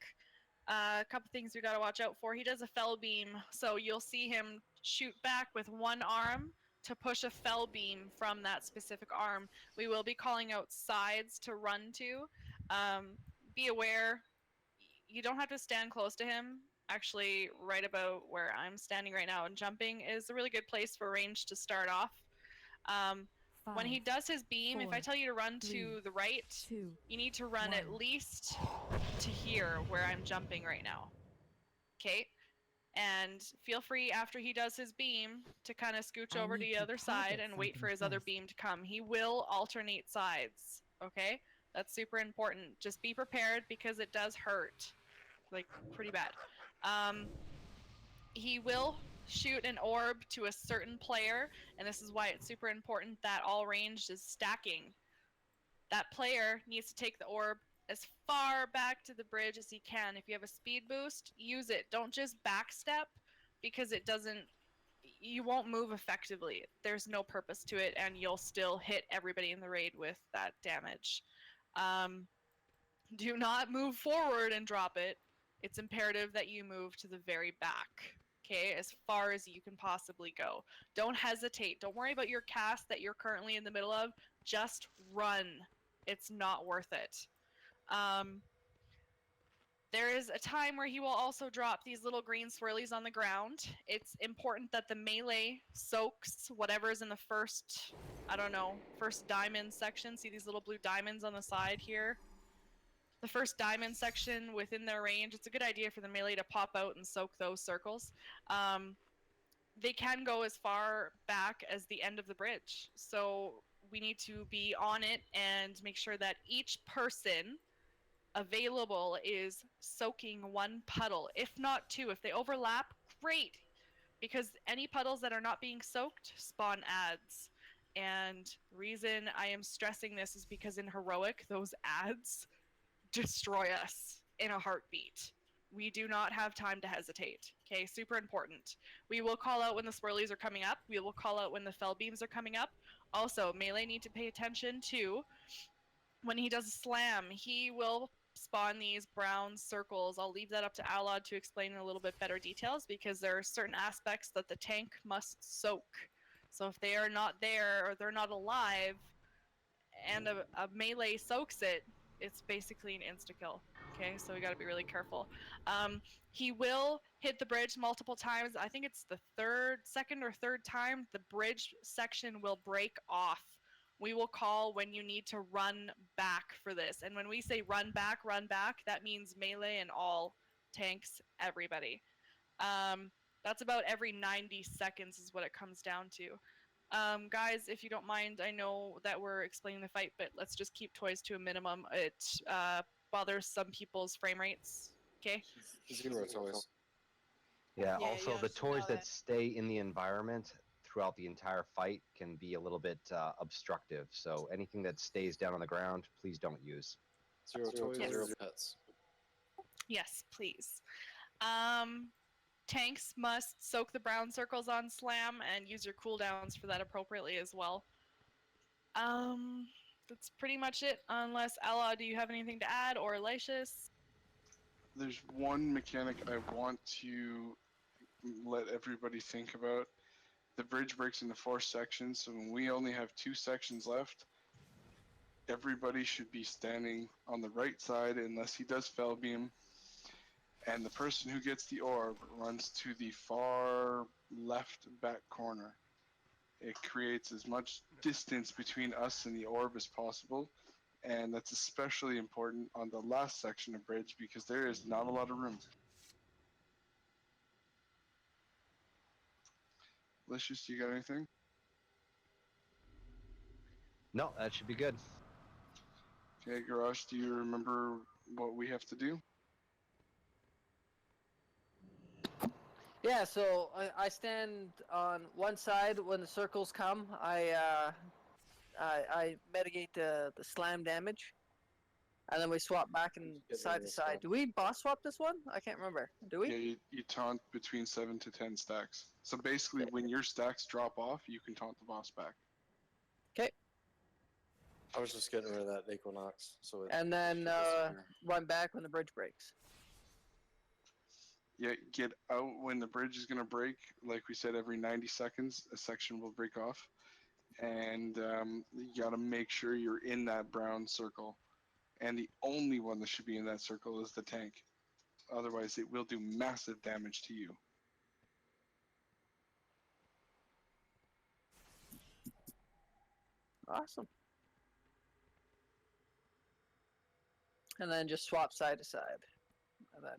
A couple things we gotta watch out for. He does a fell beam, so you'll see him shoot back with one arm to push a fell beam from that specific arm. We will be calling out sides to run to. Be aware, you don't have to stand close to him. Actually, right about where I'm standing right now and jumping is a really good place for range to start off. When he does his beam, if I tell you to run to the right, you need to run at least to here where I'm jumping right now. Okay? And feel free after he does his beam to kind of scooch over to the other side and wait for his other beam to come. He will alternate sides. Okay? That's super important. Just be prepared because it does hurt. Like, pretty bad. He will shoot an orb to a certain player, and this is why it's super important that all ranged is stacking. That player needs to take the orb as far back to the bridge as he can. If you have a speed boost, use it. Don't just backstep, because it doesn't, you won't move effectively. There's no purpose to it, and you'll still hit everybody in the raid with that damage. Do not move forward and drop it. It's imperative that you move to the very back. Okay, as far as you can possibly go. Don't hesitate. Don't worry about your cast that you're currently in the middle of. Just run. It's not worth it. There is a time where he will also drop these little green swirlies on the ground. It's important that the melee soaks whatever's in the first, I don't know, first diamond section. See these little blue diamonds on the side here? The first diamond section within their range, it's a good idea for the melee to pop out and soak those circles. They can go as far back as the end of the bridge. So we need to be on it and make sure that each person available is soaking one puddle, if not two. If they overlap, great, because any puddles that are not being soaked spawn adds. And the reason I am stressing this is because in Heroic, those adds destroy us in a heartbeat. We do not have time to hesitate. Okay, super important. We will call out when the swirlies are coming up. We will call out when the fell beams are coming up. Also, melee need to pay attention to when he does a slam. He will spawn these brown circles. I'll leave that up to Alod to explain in a little bit better details, because there are certain aspects that the tank must soak. So if they are not there or they're not alive and a melee soaks it, it's basically an insta-kill. Okay, so we gotta be really careful. He will hit the bridge multiple times. I think it's the second or third time, the bridge section will break off. We will call when you need to run back for this. And when we say run back, that means melee and all tanks, everybody. That's about every 90 seconds is what it comes down to. Guys, if you don't mind, I know that we're explaining the fight, but let's just keep toys to a minimum. It bothers some people's frame rates. Okay? Zero toys. Yeah, Yeah, also you the should know toys that that. stay in the environment throughout the entire fight can be a little bit obstructive. So anything that stays down on the ground, please don't use. Zero toys, Yes. zero pets. Yes, please. Tanks must soak the brown circles on slam and use your cooldowns for that appropriately as well. That's pretty much it. Unless Ella, do you have anything to add, or Lycius? There's one mechanic I want to let everybody think about. The bridge breaks into 4 sections, so when we only have 2 sections left, everybody should be standing on the right side unless he does fell beam. And the person who gets the orb runs to the far left back corner. It creates as much distance between us and the orb as possible, and that's especially important on the last section of bridge because there is not a lot of room. Licious, you got anything? No, that should be good. Okay, Garage, do you remember what we have to do? Yeah, so I stand on one side when the circles come. I mitigate the slam damage, and then we swap back and side to side. Do we boss swap this one? I can't remember. Do we? Yeah, you taunt between 7 to 10 stacks. So basically, when your stacks drop off, you can taunt the boss back. Okay. I was just getting rid of that Equinox. So it And then should disappear. run back when the bridge breaks. Yeah, get out when the bridge is going to break. Like we said, every 90 seconds, a section will break off. And you got to make sure you're in that brown circle. And the only one that should be in that circle is the tank. Otherwise, it will do massive damage to you. Awesome. And then just swap side to side. And then,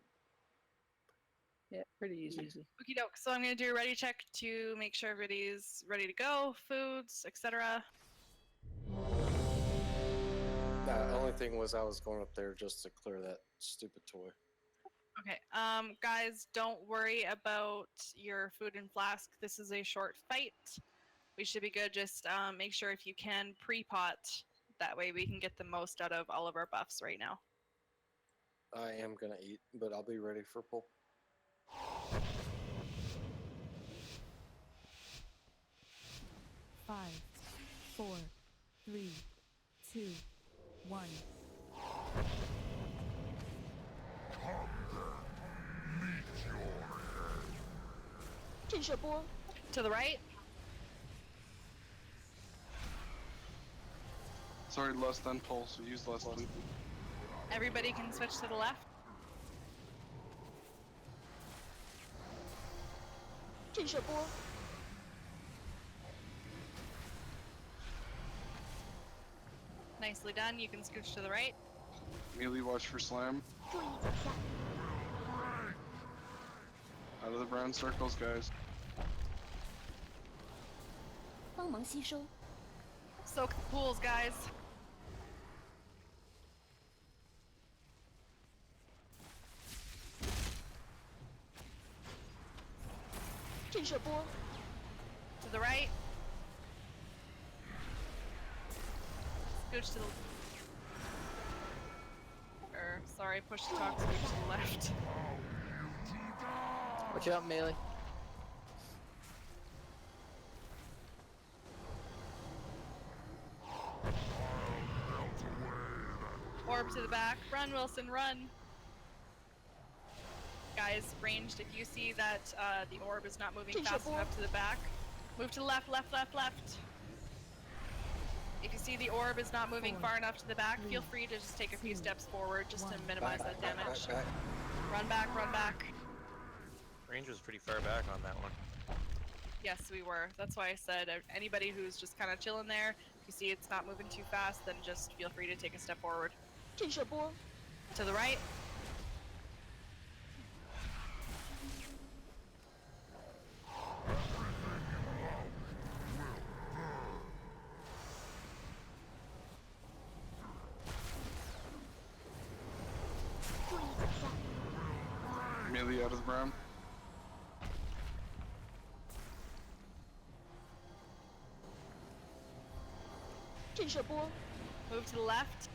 yeah, pretty easy. Okie doke. So I'm gonna do a ready check to make sure everybody's ready to go, foods, etc. The only thing was I was going up there just to clear that stupid toy. Okay. Guys, don't worry about your food and flask. This is a short fight. We should be good. Just make sure if you can pre-pot. That way we can get the most out of all of our buffs right now. I am gonna eat, but I'll be ready for pull. Five, 4, 3, 2, 1. To the right. Sorry, less than pull, so use less than. Everybody can switch to the left. Nicely done. You can scooch to the right. Melee watch for slam. Out of the brown circles, guys. Soak the pools, guys. To the right. Scooch to the... sorry, push to talk, scooch to the left. Watch out, melee. Orb to the back. Run, Wilson, run. Guys, ranged, if you see that the orb is not moving fast enough to the back, move to the left, left, left, left. If you see the orb is not moving far enough to the back, feel free to just take a few steps forward just to minimize that damage. Run back, run back. Range was pretty far back on that one. Yes, we were. That's why I said anybody who's just kind of chilling there, if you see it's not moving too fast, then just feel free to take a step forward. To the right. Melee out of the brown. Move to the left.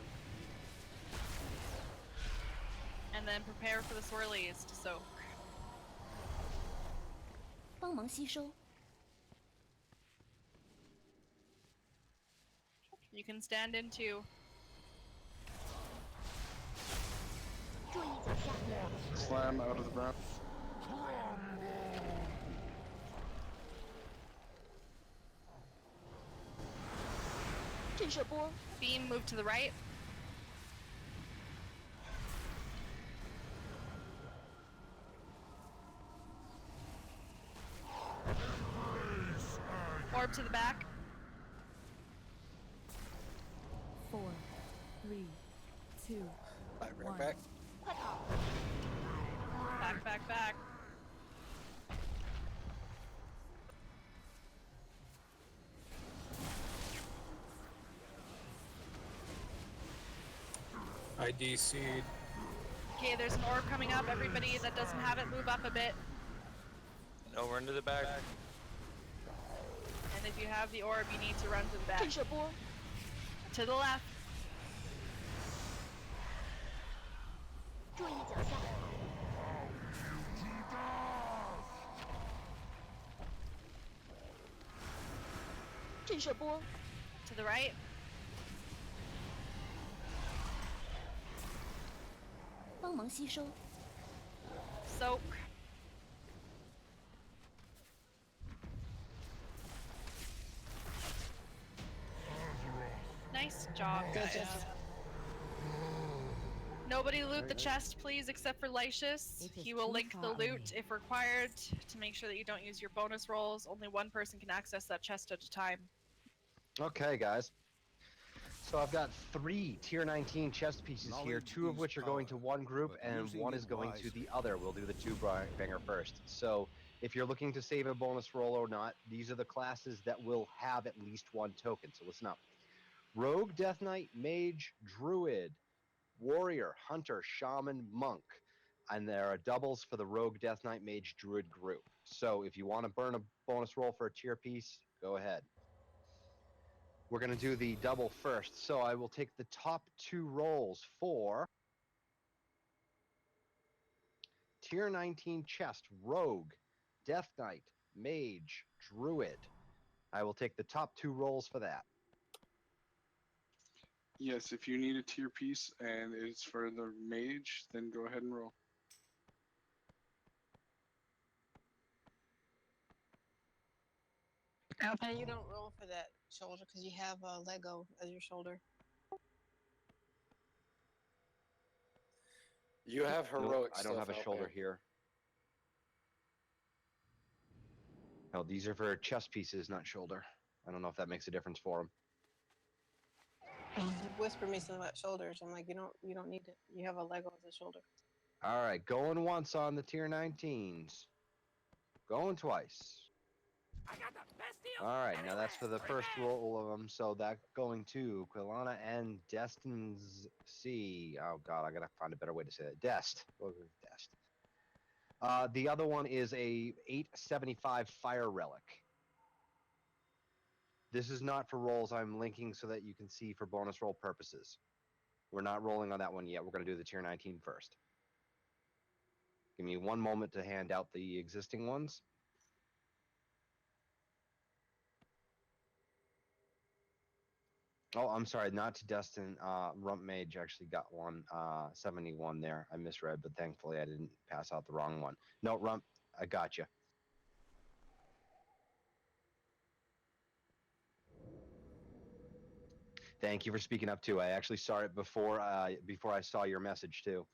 And then prepare for the swirlies to soak. 帮忙吸收。 You can stand into. 注意脚下。 Slam out of the brown. Beam, move to the right. Orb to the back. 4, 3, 2, Back, 1. back. 快跑！ Back, back, back. I DC'd. Okay, there's an orb coming up. Everybody that doesn't have it, move up a bit. No, run to the back. And if you have the orb, you need to run to the back. To the left. 注意脚下。 To the right. 帮忙吸收。 Soak. Nice job, guys. Nobody loot the chest, please, except for Lycius. He will link the loot if required to make sure that you don't use your bonus rolls. Only one person can access that chest at a time. Okay, guys. So I've got 3 tier 19 chest pieces here, 2 of which are going to one group, and 1 is going to the other. We'll do the 2-banger first. So if you're looking to save a bonus roll or not, these are the classes that will have at least 1 token. So listen up. Rogue, Death Knight, Mage, Druid, Warrior, Hunter, Shaman, Monk. And there are doubles for the Rogue, Death Knight, Mage, Druid group. So if you want to burn a bonus roll for a tier piece, go ahead. We're going to do the double first. So I will take the top 2 rolls for tier 19 chest, Rogue, Death Knight, Mage, Druid. I will take the top 2 rolls for that. Yes, if you need a tier piece and it's for the mage, then go ahead and roll. And you don't roll for that shoulder because you have Lego as your shoulder. You have heroic I don't stuff have a out shoulder there. here. No, these are for chest pieces, not shoulder. I don't know if that makes a difference for them. You whispered me something about shoulders. I'm like, you don't need it. You have a Lego as a shoulder. All right, going once on the tier 19s. Going twice. All right, now that's for the first roll of them. So that going to Quilana and Destin's C. Oh God, I gotta find a better way to say that. Dest. Dest. The other one is a 875 Fire Relic. This is not for rolls. I'm linking so that you can see for bonus roll purposes. We're not rolling on that one yet. We're going to do the tier 19 first. Give me one moment to hand out the existing ones. Oh, I'm sorry, not to Destin. Rump Mage actually got one, 71 there. I misread, but thankfully I didn't pass out the wrong one. No, Rump, I got you. Thank you for speaking up too. I actually saw it before I saw your message too.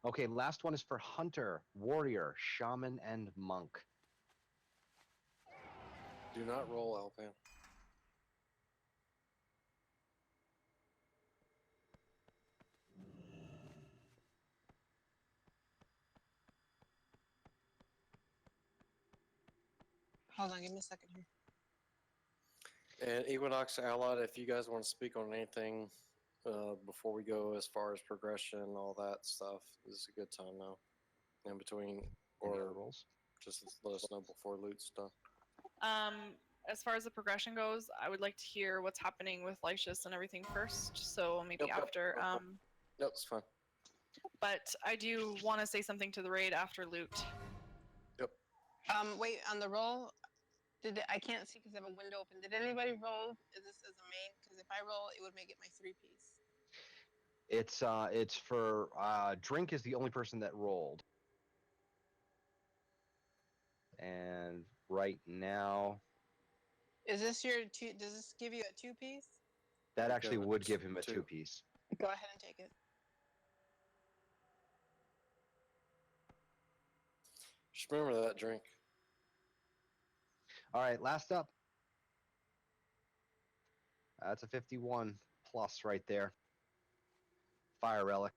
Okay, last one is for Hunter, Warrior, Shaman, and Monk. Do not roll, Alpan. Hold on, give me a second here. And Equinox Allied, if you guys want to speak on anything before we go as far as progression, all that stuff, this is a good time now. In between, Any other or rolls? just let us know before loot's done. As far as the progression goes, I would like to hear what's happening with Lycius and everything first. So maybe after. Nope, it's fine. But I do want to say something to the raid after loot. Yep. Wait, on the roll, I can't see because I have a window open. Did anybody roll this as a main? Because if I roll, it would make it my 3-piece. It's for Drink is the only person that rolled. And right now, Is this your two? Does this give you a 2-piece? that Okay, actually but would it's give him a two. two-piece. Go ahead and take it. Just remember that drink. All right, last up. That's a 51 plus right there. Fire relic.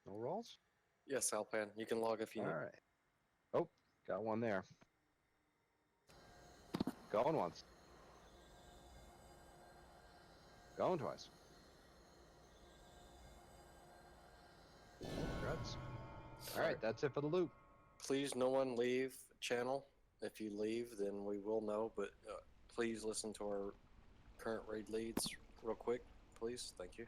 No rolls? Yes, Alpan. You can log if you All need. right. Oh, got one there. Going once. Going twice. Congrats. All right, that's it for the loot. Please, no one leave channel. If you leave, then we will know. But please listen to our current raid leads real quick, please. Thank you.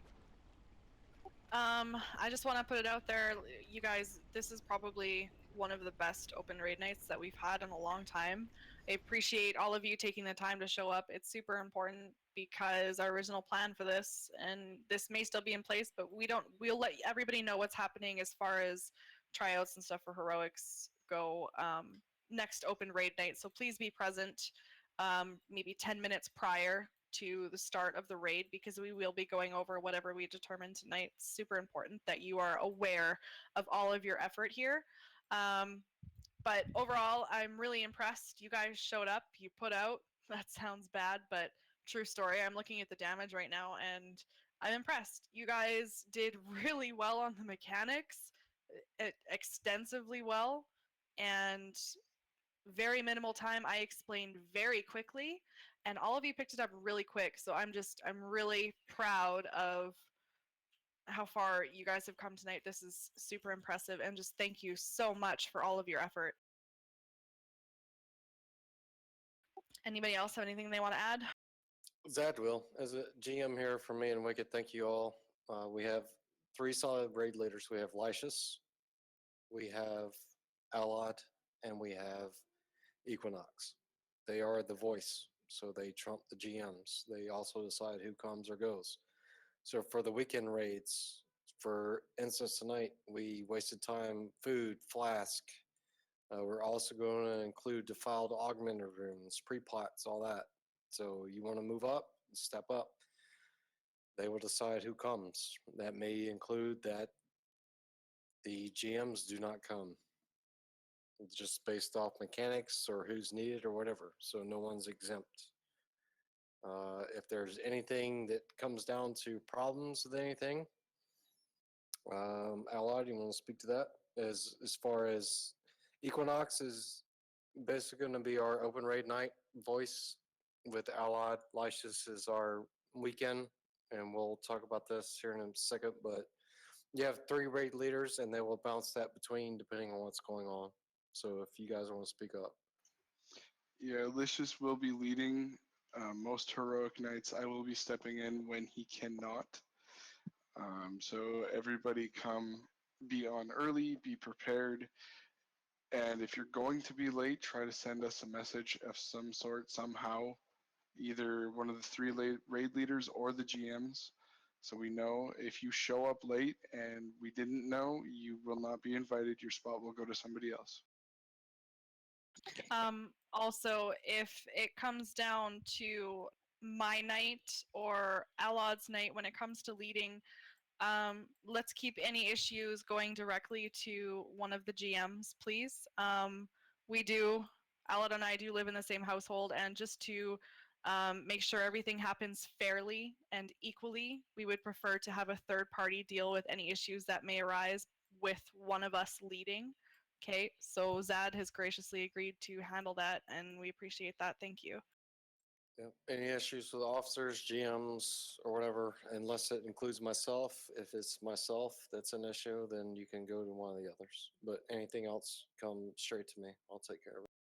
I just want to put it out there, you guys, this is probably one of the best open raid nights that we've had in a long time. I appreciate all of you taking the time to show up. It's super important because our original plan for this, and this may still be in place, but we'll let everybody know what's happening as far as tryouts and stuff for heroics go next open raid night. So please be present maybe 10 minutes prior to the start of the raid, because we will be going over whatever we determine tonight. It's super important that you are aware of all of your effort here. But overall, I'm really impressed. You guys showed up, you put out. That sounds bad, but true story. I'm looking at the damage right now and I'm impressed. You guys did really well on the mechanics, extensively well, and very minimal time. I explained very quickly, and all of you picked it up really quick. So I'm really proud of how far you guys have come tonight. This is super impressive, and just thank you so much for all of your effort. Anybody else have anything they want to add? Zad will. As a GM here for me and Wicked, thank you all. We have 3 solid raid leaders. We have Lycius, we have Alad, and we have Equinox. They are the voice, so they trump the GMs. They also decide who comes or goes. So for the weekend raids, for instance tonight, we wasted time, food, flask. We're also going to include defiled augmented rooms, pre-plots, all that. So you want to move up, step up. They will decide who comes. That may include that the GMs do not come. It's just based off mechanics or who's needed or whatever. So no one's exempt. If there's anything that comes down to problems with anything, Allied, you want to speak to that? As far as Equinox is basically going to be our open raid night voice, with Allied. Lycius is our weekend, and we'll talk about this here in a second. But you have 3 raid leaders, and they will bounce that between depending on what's going on. So if you guys want to speak up. Yeah, Lycius will be leading most heroic nights. I will be stepping in when he cannot. So everybody come be on early, be prepared, and if you're going to be late, try to send us a message of some sort somehow, either one of the three raid leaders or the GMs, so we know. If you show up late and we didn't know, you will not be invited. Your spot will go to somebody else. Also, if it comes down to my night or Alod's night when it comes to leading, let's keep any issues going directly to one of the GMs, please. Alod and I do live in the same household, and just to make sure everything happens fairly and equally, we would prefer to have a third party deal with any issues that may arise with one of us leading. Okay, so Zad has graciously agreed to handle that, and we appreciate that. Thank you. Yep. Any issues with officers, GMs, or whatever, unless it includes myself. If it's myself that's an issue, then you can go to one of the others. But anything else, come straight to me. I'll take care of it.